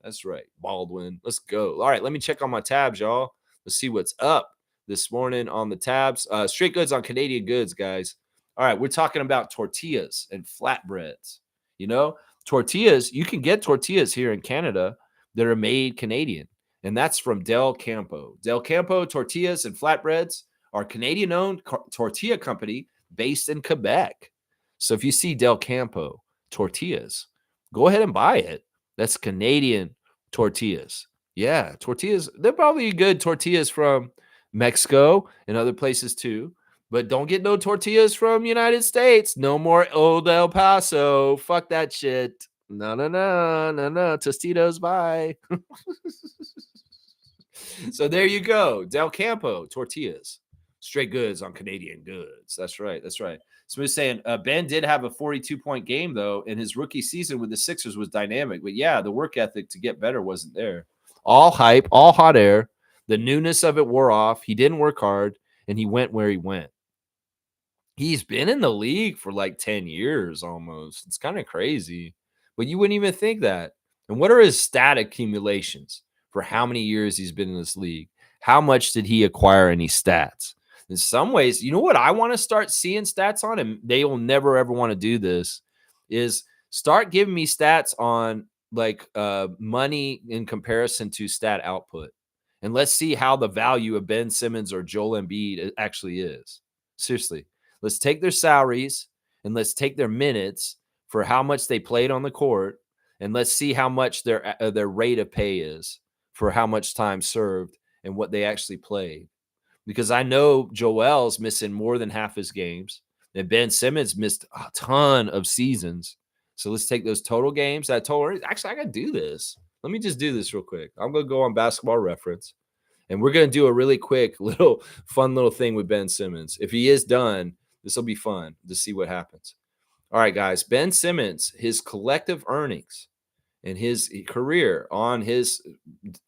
That's right. Baldwin. Let's go. All right, let me check on my tabs, y'all. Let's see what's up this morning on the tabs. Straight goods on Canadian goods, guys. All right, we're talking about tortillas and flatbreads. You know, tortillas, you can get tortillas here in Canada that are made Canadian, and that's from Del Campo. Del Campo Tortillas and Flatbreads are Canadian-owned tortilla company based in Quebec. So if you see Del Campo tortillas, go ahead and buy it. That's Canadian tortillas. Yeah, tortillas. They're probably good tortillas from Mexico and other places too. But don't get no tortillas from United States. No more old El Paso. Fuck that shit. No. Tostitos, bye. So there you go. Del Campo tortillas. Straight goods on Canadian goods. That's right. Smooth saying Ben did have a 42-point game, though, and his rookie season with the Sixers was dynamic. But yeah, the work ethic to get better wasn't there. All hype, all hot air. The newness of it wore off. He didn't work hard, and he went where he went. He's been in the league for like 10 years almost. It's kind of crazy, but you wouldn't even think that. And what are his stat accumulations for how many years he's been in this league? How much did he acquire any stats? In some ways, you know what I want to start seeing stats on, and they will never, ever want to do this, is start giving me stats on like money in comparison to stat output. And let's see how the value of Ben Simmons or Joel Embiid actually is. Seriously. Let's take their salaries and let's take their minutes for how much they played on the court, and let's see how much their rate of pay is for how much time served and what they actually played. Because I know Joel's missing more than half his games, and Ben Simmons missed a ton of seasons. So let's take those total games. Actually, I got to do this. Let me just do this real quick. I'm going to go on Basketball Reference, and we're going to do a really quick fun little thing with Ben Simmons. If he is done, This will be fun to see what happens. All right, guys. Ben Simmons, his collective earnings in his career on his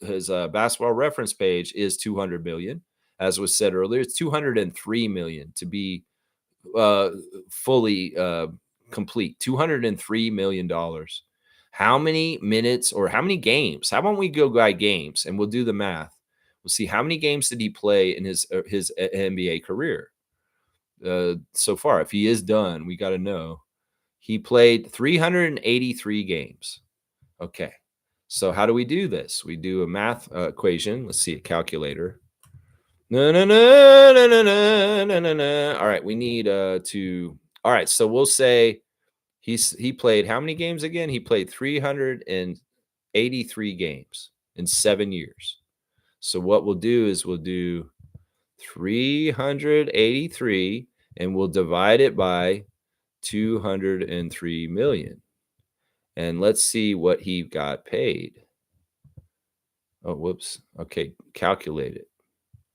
basketball reference page is 200 million. As was said earlier, it's 203 million to be uh, fully complete. $203 million. How many minutes or how many games? How about we go by games and we'll do the math. We'll see how many games did he play in his NBA career so far. If he is done, we got to know. He played 383 games. Okay. So how do we do this? We do a math equation. Let's see a calculator. No, no, no, no, no, no, no, no, no. All right, we need to. All right, so we'll say he played how many games again? He played 383 games in 7 years. So what we'll do is we'll do 383 and we'll divide it by 203 million. And let's see what he got paid. Oh, whoops. Okay, calculate it.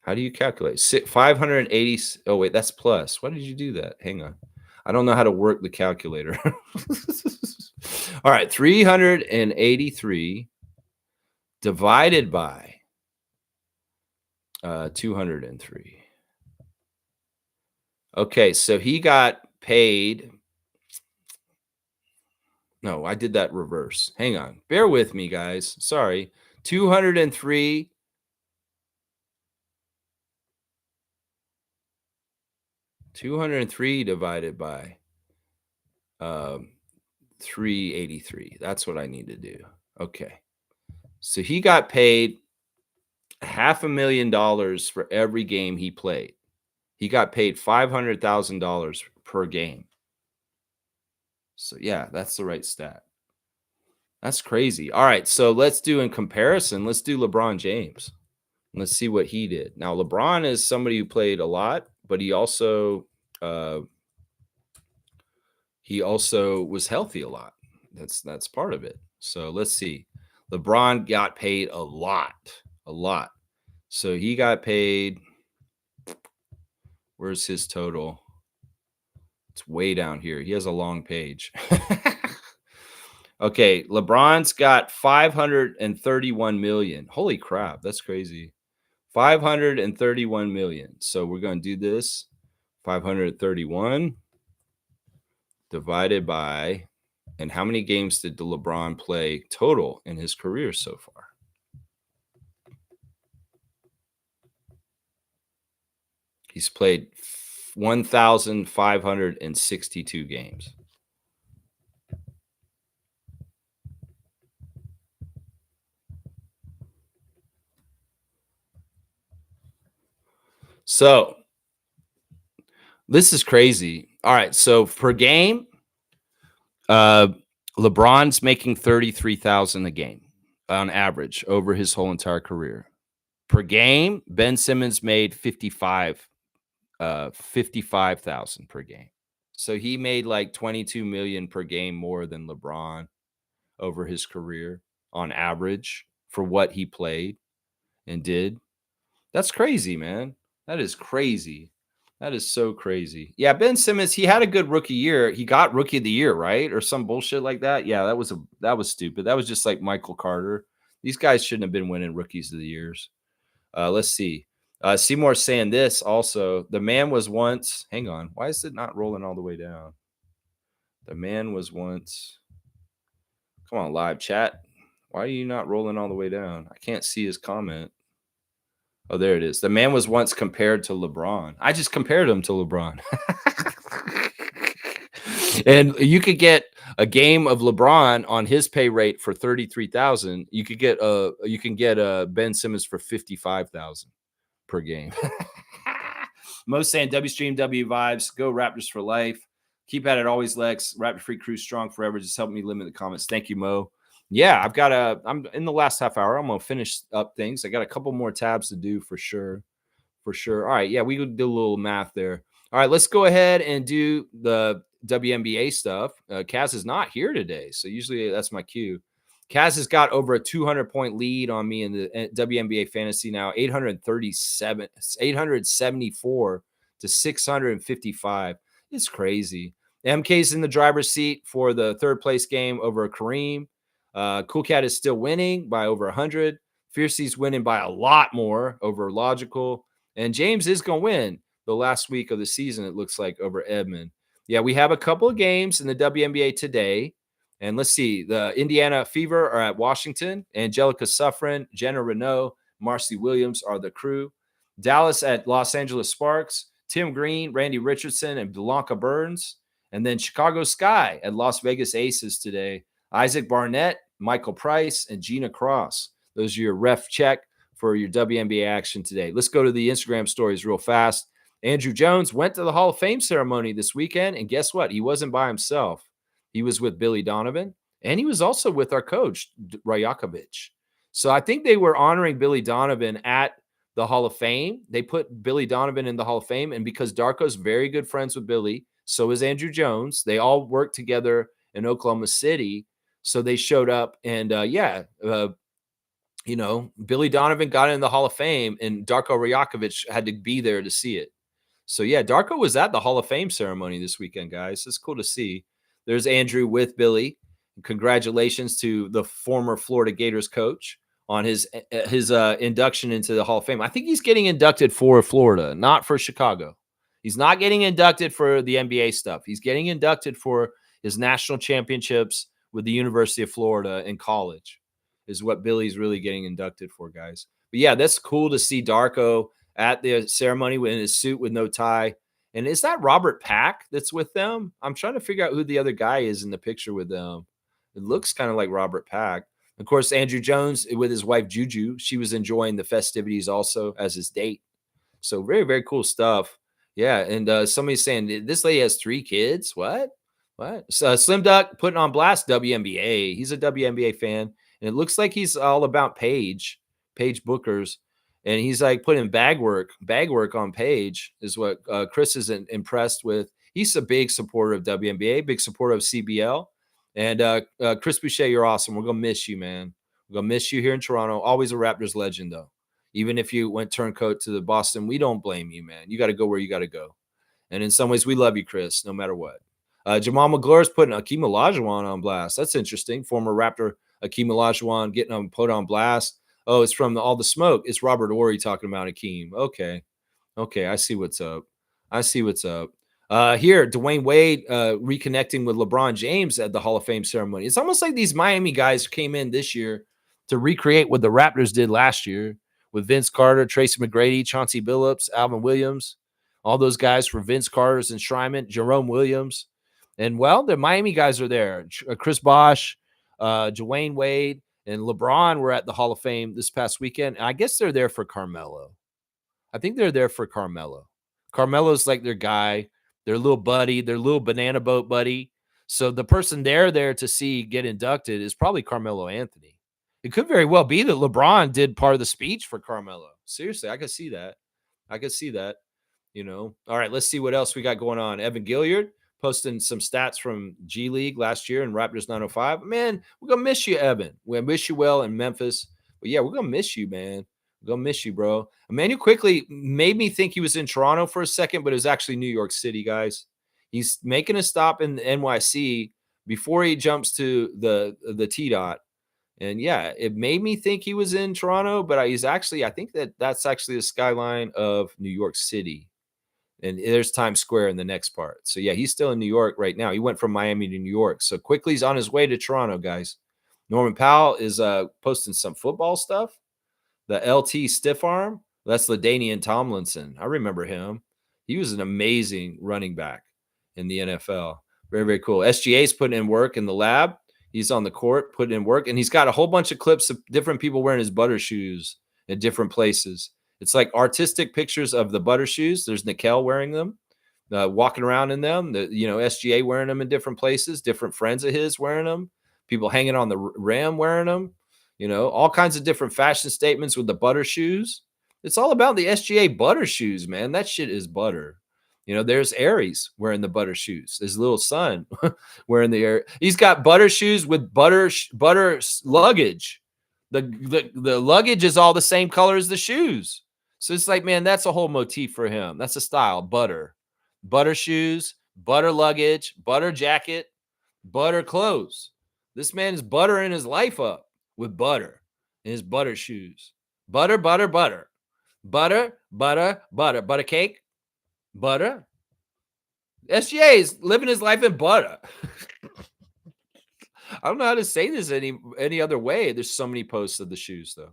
How do you calculate? 580. Oh, wait, that's plus. Why did you do that? Hang on. I don't know how to work the calculator. All right, 383 divided by 203. Okay, so he got paid. No, I did that reverse. Hang on. Bear with me, guys. Sorry. 203 divided by 383. That's what I need to do. Okay. So he got paid $500,000 for every game he played. He got paid $500,000 per game. So yeah, that's the right stat. That's crazy. All right, so let's do in comparison. Let's do LeBron James. Let's see what he did. Now, LeBron is somebody who played a lot, but he also was healthy a lot. That's part of it. So let's see. LeBron got paid a lot. So he got paid. Where's his total? It's way down here. He has a long page. Okay, LeBron's got 531 million. Holy crap, that's crazy. 531 million. So we're going to do this. 531 divided by, and how many games did LeBron play total in his career so far? He's played 1,562 games. So this is crazy. All right, so per game, LeBron's making 33,000 a game on average over his whole entire career. Per game, Ben Simmons made 55,000 per game. So he made like 22 million per game more than LeBron over his career on average for what he played and did. That's crazy, man. That is crazy. That is so crazy. Yeah, Ben Simmons, he had a good rookie year. He got rookie of the year, right? Or some bullshit like that. Yeah, that was stupid. That was just like Michael Carter. These guys shouldn't have been winning rookies of the years. Let's see. Seymour's saying this also. The man was once, hang on. Why is it not rolling all the way down? The man was once, come on, live chat. Why are you not rolling all the way down? I can't see his comment. Oh, there it is. The man was once compared to LeBron. I just compared him to LeBron. And you could get a game of LeBron on his pay rate for 33,000. You can get Ben Simmons for 55,000 per game. Most saying W stream, W vibes, go Raptors for life. Keep at it always, Lex. Raptor Free Crew strong forever. Just help me limit the comments. Thank you, Mo. Yeah, I'm in the last half hour. I'm gonna finish up things. I got a couple more tabs to do for sure. All right, yeah, we could do a little math there. All right, let's go ahead and do the WNBA stuff. Kaz is not here today, so usually that's my cue. Kaz has got over a 200-point lead on me in the WNBA fantasy now, 874 to 655. It's crazy. MK's in the driver's seat for the third place game over Kareem. Cool Cat is still winning by over 100. Fiercey's winning by a lot more over Logical. And James is going to win the last week of the season, it looks like, over Edmund. Yeah, we have a couple of games in the WNBA today. And let's see, the Indiana Fever are at Washington. Angelica Suffren, Jenna Renault, Marcy Williams are the crew. Dallas at Los Angeles Sparks. Tim Green, Randy Richardson, and Blanca Burns. And then Chicago Sky at Las Vegas Aces today. Isaac Barnett, Michael Price, and Gina Cross. Those are your ref check for your WNBA action today. Let's go to the Instagram stories real fast. Andrew Jones went to the Hall of Fame ceremony this weekend, and guess what? He wasn't by himself. He was with Billy Donovan, and he was also with our coach, Rajakovic. So I think they were honoring Billy Donovan at the Hall of Fame. They put Billy Donovan in the Hall of Fame, and because Darko's very good friends with Billy, so is Andrew Jones. They all worked together in Oklahoma City, so they showed up, and Billy Donovan got in the Hall of Fame, and Darko Rajakovic had to be there to see it. So yeah, Darko was at the Hall of Fame ceremony this weekend, guys. It's cool to see. There's Andrew with Billy. Congratulations to the former Florida Gators coach on his induction into the Hall of Fame. I think he's getting inducted for Florida, not for Chicago. He's not getting inducted for the NBA stuff. He's getting inducted for his national championships with the University of Florida in college is what Billy's really getting inducted for, guys. But yeah, that's cool to see Darko at the ceremony in his suit with no tie. And is that Robert Pack that's with them? I'm trying to figure out who the other guy is in the picture with them. It looks kind of like Robert Pack. Of course, Andrew Jones with his wife, Juju, she was enjoying the festivities also as his date. So very, very cool stuff. Yeah, and somebody's saying, this lady has 3 kids? What? So, Slim Duck putting on blast WNBA. He's a WNBA fan, and it looks like he's all about Paige Bookers. And he's like putting bag work on Paige is what Chris is impressed with. He's a big supporter of WNBA, big supporter of CBL. And Chris Boucher, you're awesome. We're going to miss you, man. We're going to miss you here in Toronto. Always a Raptors legend, though. Even if you went turncoat to the Boston, we don't blame you, man. You got to go where you got to go. And in some ways, we love you, Chris, no matter what. Jamal McGlure's putting Akeem Olajuwon on blast. That's interesting. Former Raptor Akeem Olajuwon getting him put on blast. Oh, it's from all the smoke. It's Robert Horry talking about Akeem. Okay. I see what's up. Here, Dwayne Wade reconnecting with LeBron James at the Hall of Fame ceremony. It's almost like these Miami guys came in this year to recreate what the Raptors did last year with Vince Carter, Tracy McGrady, Chauncey Billups, Alvin Williams, all those guys for Vince Carter's enshrinement, Jerome Williams. And, well, the Miami guys are there. Chris Bosh, Dwayne Wade, and LeBron were at the Hall of Fame this past weekend. And I guess they're there for Carmelo. I think they're there for Carmelo. Carmelo's like their guy, their little buddy, their little banana boat buddy. So the person they're there to see get inducted is probably Carmelo Anthony. It could very well be that LeBron did part of the speech for Carmelo. Seriously, I could see that. All right, let's see what else we got going on. Evan Gilliard posting some stats from G League last year in Raptors 905. Man, we're going to miss you, Evan. We wish you well in Memphis. But, yeah, we're going to miss you, man. We're going to miss you, bro. Emmanuel quickly made me think he was in Toronto for a second, but it was actually New York City, guys. He's making a stop in NYC before he jumps to the T-Dot. And, yeah, it made me think he was in Toronto, but I think that's actually the skyline of New York City. And there's Times Square in the next part. So, yeah, he's still in New York right now. He went from Miami to New York. So, quickly's on his way to Toronto, guys. Norman Powell is posting some football stuff. The LT stiff arm, that's LaDainian Tomlinson. I remember him. He was an amazing running back in the NFL. Very, very cool. SGA's putting in work in the lab. He's on the court putting in work. And he's got a whole bunch of clips of different people wearing his butter shoes in different places. It's like artistic pictures of the butter shoes. There's Nickel wearing them, walking around in them. SGA wearing them in different places. Different friends of his wearing them. People hanging on the rim wearing them. All kinds of different fashion statements with the butter shoes. It's all about the SGA butter shoes, man. That shit is butter. There's Aries wearing the butter shoes. His little son wearing the Air. He's got butter shoes with butter luggage. The luggage is all the same color as the shoes. So it's like, man, that's a whole motif for him. That's a style. Butter shoes, butter luggage, butter jacket, butter clothes. This man is buttering his life up with butter in his butter shoes. Butter, butter, butter. Butter, butter, butter. Butter cake, butter. SGA is living his life in butter. I don't know how to say this any other way. There's so many posts of the shoes, though.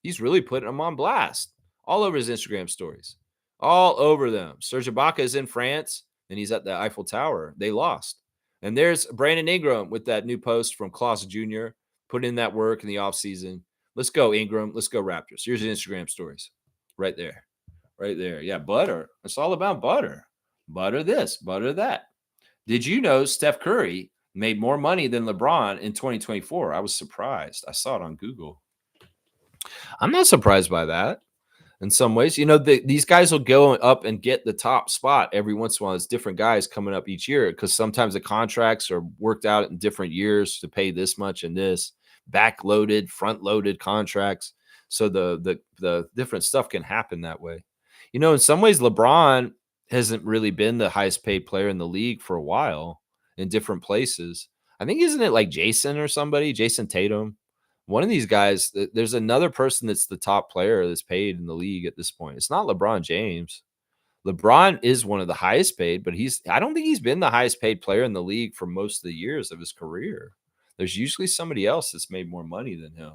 He's really putting them on blast all over his Instagram stories, all over them. Serge Ibaka is in France, and he's at the Eiffel Tower. They lost. And there's Brandon Ingram with that new post from Klaus Jr., putting in that work in the offseason. Let's go, Ingram. Let's go, Raptors. Here's his Instagram stories right there. Right there. Yeah, butter. It's all about butter. Butter this, butter that. Did you know Steph Curry made more money than LeBron in 2024? I was surprised. I saw it on Google. I'm not surprised by that in some ways. You know, these guys will go up and get the top spot every once in a while. There's different guys coming up each year because sometimes the contracts are worked out in different years to pay this much and this, back-loaded, front-loaded contracts. So the different stuff can happen that way. You know, in some ways, LeBron hasn't really been the highest paid player in the league for a while in different places. I think, isn't it like Jason or somebody, Jason Tatum? One of these guys, there's another person that's the top player that's paid in the league at this point. It's not LeBron James. LeBron is one of the highest paid, but I don't think he's been the highest paid player in the league for most of the years of his career. There's usually somebody else that's made more money than him.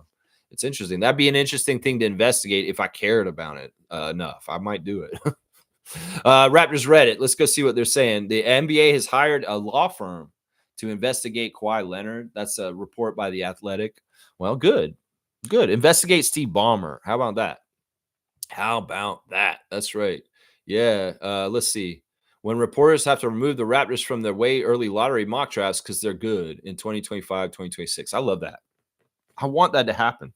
It's interesting. That'd be an interesting thing to investigate if I cared about it enough. I might do it. Raptors Reddit. Let's go see what they're saying. The NBA has hired a law firm to investigate Kawhi Leonard. That's a report by The Athletic. Well, good. Investigate Steve Ballmer. How about that? That's right. Yeah. Let's see. When reporters have to remove the Raptors from their way early lottery mock drafts because they're good in 2025, 2026. I love that. I want that to happen.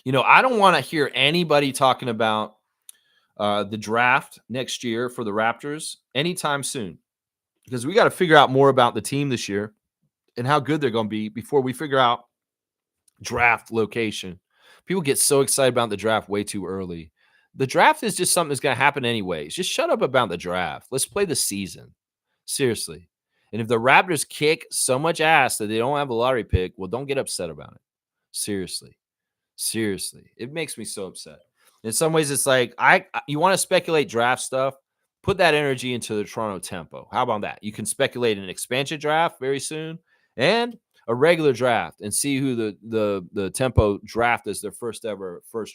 You know, I don't want to hear anybody talking about the draft next year for the Raptors anytime soon because we got to figure out more about the team this year and how good they're going to be before we figure out draft location. People get so excited about the draft way too early. The draft is just something that's going to happen anyways. Just shut up about the draft. Let's play the season. Seriously. And if the Raptors kick so much ass that they don't have a lottery pick, well, don't get upset about it. Seriously. It makes me so upset. In some ways, it's like, you want to speculate draft stuff, put that energy into the Toronto Tempo. How about that? You can speculate an expansion draft very soon and a regular draft and see who the Tempo draft as their first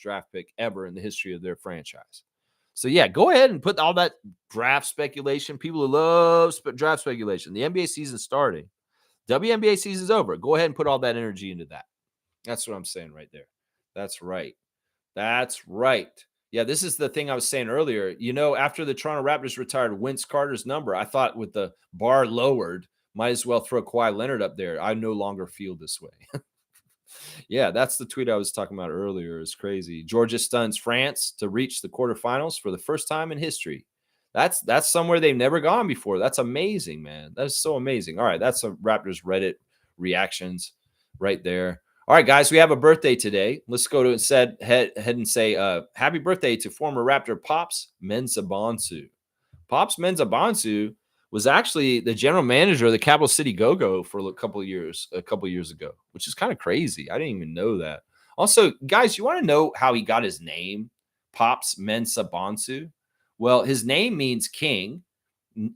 draft pick ever in the history of their franchise. So, yeah, go ahead and put all that draft speculation. People who love draft speculation. The NBA season's starting. WNBA season's over. Go ahead and put all that energy into that. That's what I'm saying right there. That's right. Yeah, this is the thing I was saying earlier. You know, after the Toronto Raptors retired Vince Carter's number, I thought with the bar lowered, might as well throw Kawhi Leonard up there. I no longer feel this way. Yeah, that's the tweet I was talking about earlier. It's crazy. Georgia stuns France to reach the quarterfinals for the first time in history. That's somewhere they've never gone before. That's amazing, man. That is so amazing. All right, that's a Raptors Reddit reactions right there. All right, guys, we have a birthday today. Let's go to head and say happy birthday to former Raptor Pops Mensah-Bonsu. Pops Mensah-Bonsu was actually the general manager of the Capital City Go-Go for a couple of years ago, which is kind of crazy. I didn't even know that. Also, guys, you want to know how he got his name, Pops Mensah-Bonsu? Well, his name means king,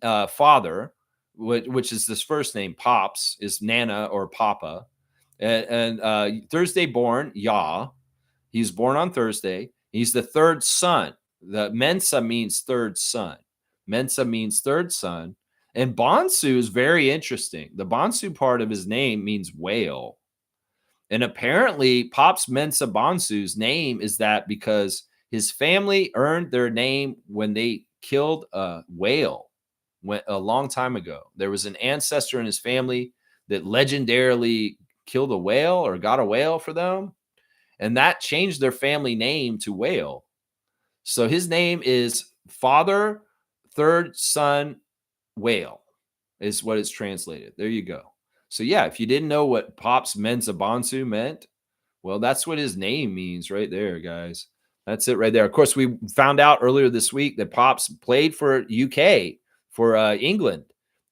father, which is his first name. Pops is Nana or Papa. And Thursday born, Yah. He was born on Thursday. He's the third son. The Mensa means third son. Mensa means third son. And Bonsu is very interesting. The Bonsu part of his name means whale. And apparently, Pops Mensah-Bonsu's name is that because his family earned their name when they killed a whale a long time ago. There was an ancestor in his family that legendarily killed a whale or got a whale for them, and that changed their family name to Whale. So his name is Father, Third Son, Whale is what it's translated. There you go. So yeah, if you didn't know what Pops Mensah-Bonsu meant, well, that's what his name means right there, guys. That's it right there. Of course, we found out earlier this week that Pops played for UK for England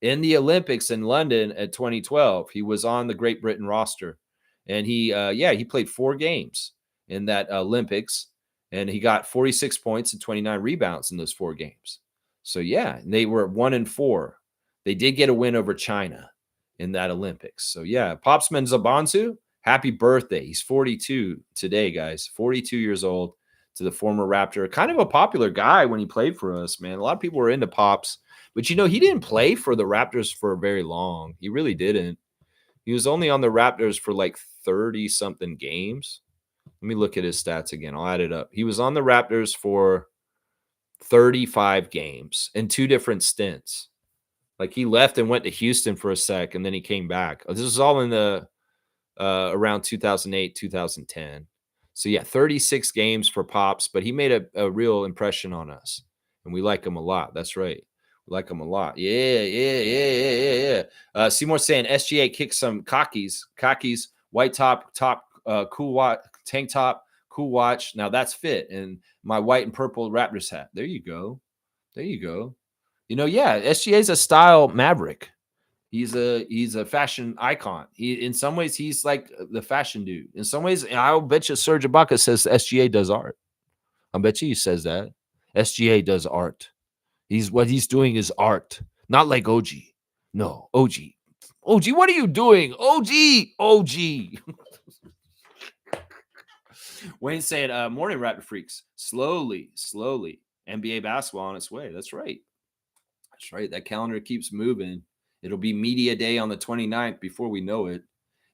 in the Olympics in London at 2012. He was on the Great Britain roster, and he played 4 games in that Olympics, and he got 46 points and 29 rebounds in those 4 games. So yeah, they were 1-4. They did get a win over China in that Olympics. So yeah, Popsman Zabansu, happy birthday. He's 42 today, guys. 42 years old, to the former Raptor. Kind of a popular guy when he played for us, man. A lot of people were into Pops, but he didn't play for the Raptors for very long. He really didn't. He was only on the Raptors for like 30 something games. Let me look at his stats again. I'll add it up. He was on the Raptors for 35 games in 2 different stints. Like, he left and went to Houston for a sec, and then he came back. This is all in the around 2008, 2010. So yeah, 36 games for Pops, but he made a real impression on us, and we like him a lot. That's right. We like him a lot. Yeah. Seymour saying SGA kicked some khakis, white top, cool watch, tank top, cool watch. Now that's fit. And my white and purple Raptors hat. There you go. Yeah, SGA is a style maverick. He's a fashion icon. In some ways, he's like the fashion dude. In some ways, I'll bet you Serge Ibaka says SGA does art. I bet you he says that. SGA does art. What he's doing is art, not like OG. No, OG. OG, what are you doing? OG. Wayne saying, morning Raptor freaks. Slowly. NBA basketball on its way. That's right. That calendar keeps moving. It'll be media day on the 29th before we know it.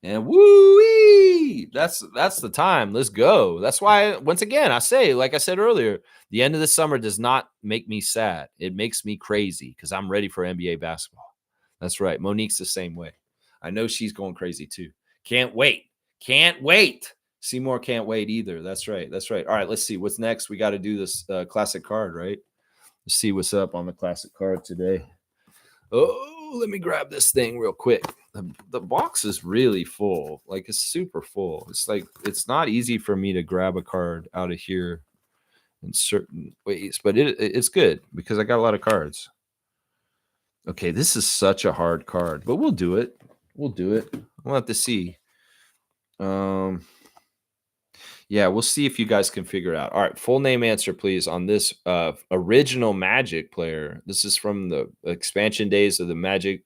And woo-wee! That's the time. Let's go. That's why, once again, I say, like I said earlier, the end of the summer does not make me sad. It makes me crazy because I'm ready for NBA basketball. That's right. Monique's the same way. I know she's going crazy too. Can't wait. Seymour can't wait either. That's right. All right, let's see. What's next? We got to do this classic card, right? Let's see what's up on the classic card today. Oh, let me grab this thing real quick. The box is really full. Like, it's super full. It's like, it's not easy for me to grab a card out of here in certain ways, but it's good because I got a lot of cards. Okay, this is such a hard card, but we'll do it. We'll have to see. Yeah, we'll see if you guys can figure it out. All right, full name answer, please, on this original Magic player. This is from the expansion days of the Magic.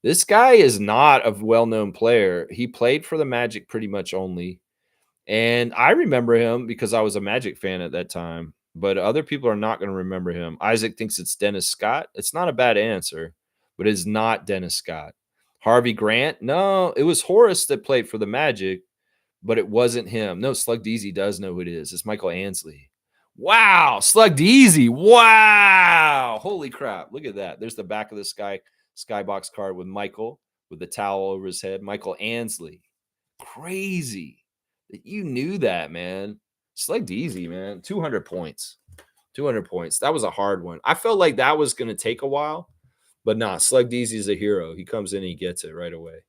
This guy is not a well-known player. He played for the Magic pretty much only. And I remember him because I was a Magic fan at that time. But other people are not going to remember him. Isaac thinks it's Dennis Scott. It's not a bad answer, but it's not Dennis Scott. Harvey Grant? No, it was Horace that played for the Magic, but it wasn't him. No, Slug Deezy does know who it is. It's Michael Ansley. Wow, Slug Deezy. Wow. Holy crap. Look at that. There's the back of the Skybox card with Michael with the towel over his head. Michael Ansley. Crazy that you knew that, man. Slug Deezy, man. 200 points. 200 points. That was a hard one. I felt like that was going to take a while, but nah, Slug Deezy is a hero. He comes in and he gets it right away.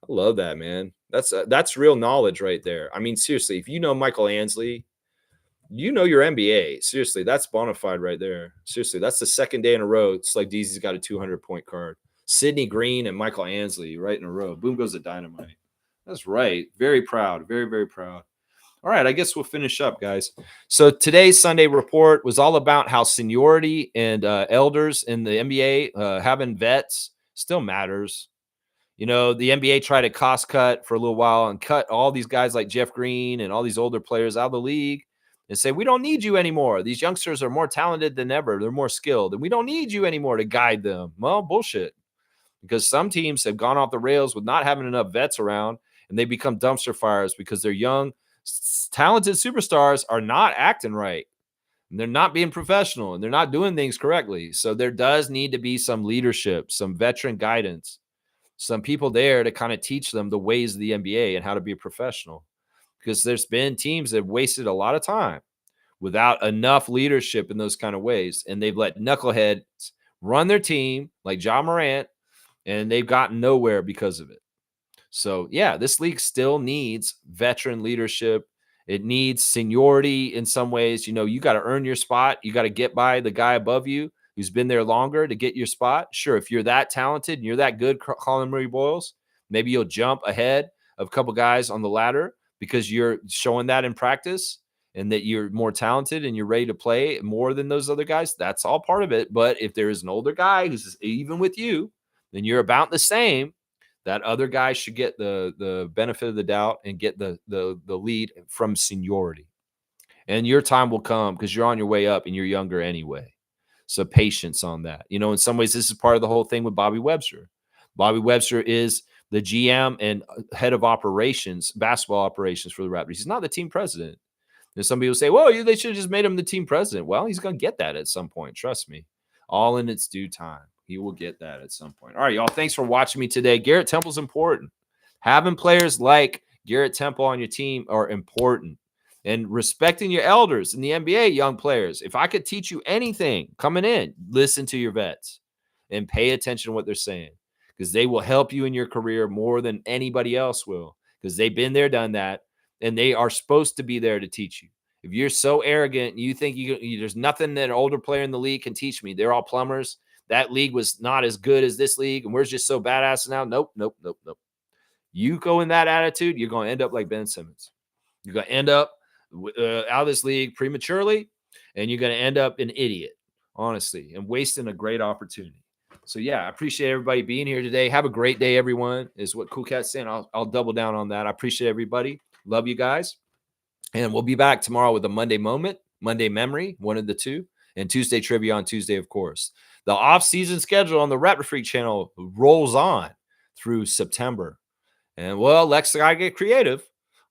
I love that, man. That's real knowledge right there. I mean, seriously, if you know Michael Ansley, you know your NBA. Seriously, that's bona fide right there. Seriously, that's the second day in a row. It's like Deezy's got a 200-point card. Sidney Green and Michael Ansley right in a row. Boom goes the dynamite. That's right. Very proud. Very, very proud. All right, I guess we'll finish up, guys. So today's Sunday report was all about how seniority and elders in the NBA, having vets, still matters. The NBA tried to cost cut for a little while and cut all these guys like Jeff Green and all these older players out of the league and say, we don't need you anymore. These youngsters are more talented than ever. They're more skilled, and we don't need you anymore to guide them. Well, bullshit. Because some teams have gone off the rails with not having enough vets around, and they become dumpster fires because their young, talented superstars are not acting right. And they're not being professional, and they're not doing things correctly. So there does need to be some leadership, some veteran guidance, some people there to kind of teach them the ways of the NBA and how to be a professional. Because there's been teams that have wasted a lot of time without enough leadership in those kind of ways. And they've let knuckleheads run their team like Ja Morant, and they've gotten nowhere because of it. So, yeah, this league still needs veteran leadership. It needs seniority in some ways. You got to earn your spot. You got to get by the guy above you. who's been there longer to get your spot. Sure, if you're that talented and you're that good, Colin Murray Boyles, maybe you'll jump ahead of a couple guys on the ladder because you're showing that in practice and that you're more talented and you're ready to play more than those other guys. That's all part of it. But if there is an older guy who's even with you, then you're about the same. That other guy should get the benefit of the doubt and get the lead from seniority. And your time will come because you're on your way up and you're younger anyway. So patience on that. You know, in some ways, this is part of the whole thing with Bobby Webster. Bobby Webster is the GM and head of operations, basketball operations for the Raptors. He's not the team president. And some people say, well, they should have just made him the team president. Well, he's going to get that at some point. Trust me. All in its due time. He will get that at some point. All right, y'all. Thanks for watching me today. Garrett Temple's important. Having players like Garrett Temple on your team are important. And respecting your elders in the NBA, young players. If I could teach you anything coming in, listen to your vets and pay attention to what they're saying because they will help you in your career more than anybody else will because they've been there, done that, and they are supposed to be there to teach you. If you're so arrogant, you think there's nothing that an older player in the league can teach me. They're all plumbers. That league was not as good as this league, and we're just so badass now. Nope. You go in that attitude, you're going to end up like Ben Simmons. You're going to end up out of this league prematurely, and you're going to end up an idiot, honestly, and wasting a great opportunity. So, yeah, I appreciate everybody being here today. Have a great day, everyone, is what Cool Cat's saying. I'll double down on that. I appreciate everybody. Love you guys. And we'll be back tomorrow with a Monday moment, Monday memory, one of the two, and Tuesday trivia on Tuesday, of course. The off-season schedule on the Raptor Freak channel rolls on through September. And, well, Lex got to get creative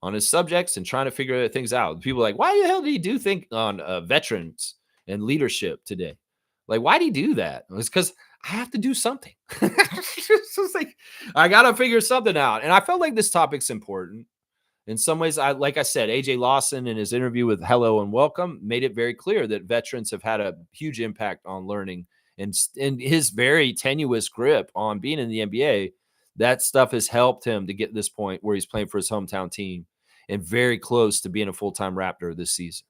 on his subjects and trying to figure things out. People are like, why the hell did he do think on veterans and leadership today? Like, why did he do that? It's because I have to do something. It's like, I got to figure something out. And I felt like this topic's important. In some ways, like I said, AJ Lawson in his interview with Hello and Welcome made it very clear that veterans have had a huge impact on learning and his very tenuous grip on being in the NBA. That stuff has helped him to get to this point where he's playing for his hometown team and very close to being a full-time Raptor this season.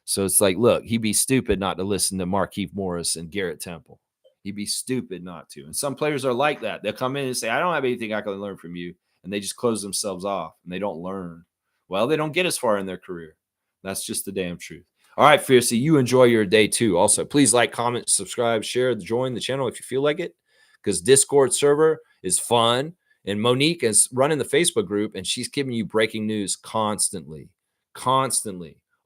So it's like, look, he'd be stupid not to listen to Markieff Morris and Garrett Temple. He'd be stupid not to. And some players are like that. They'll come in and say, I don't have anything I can learn from you. And they just close themselves off and they don't learn. Well, they don't get as far in their career. That's just the damn truth. All right, Fiercey, you enjoy your day too. Also, please like, comment, subscribe, share, join the channel if you feel like it, because Discord server is fun. And Monique is running the Facebook group, and she's giving you breaking news constantly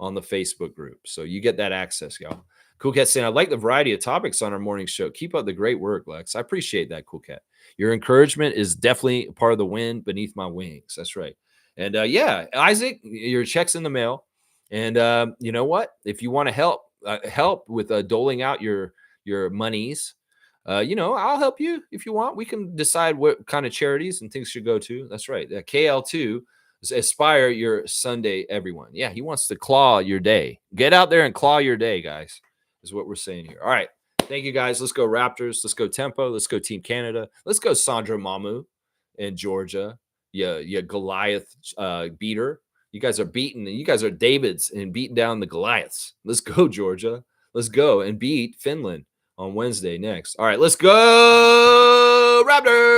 on the Facebook group. So you get that access, y'all. Cool Cat saying, I like the variety of topics on our morning show. Keep up the great work, Lex. I appreciate that, Cool Cat. Your encouragement is definitely part of the wind beneath my wings. That's right. And yeah, Isaac, your check's in the mail. And you know what? If you want to help with doling out your monies, I'll help you if you want. We can decide what kind of charities and things should go to. That's right. KL2 is Aspire Your Sunday, everyone. Yeah, he wants to claw your day. Get out there and claw your day, guys, is what we're saying here. All right. Thank you, guys. Let's go Raptors. Let's go Tempo. Let's go Team Canada. Let's go Sandra Mamu in Georgia. Yeah, Goliath beater. You guys are beating. You guys are Davids and beating down the Goliaths. Let's go, Georgia. Let's go and beat Finland on Wednesday next. All right, let's go Raptors.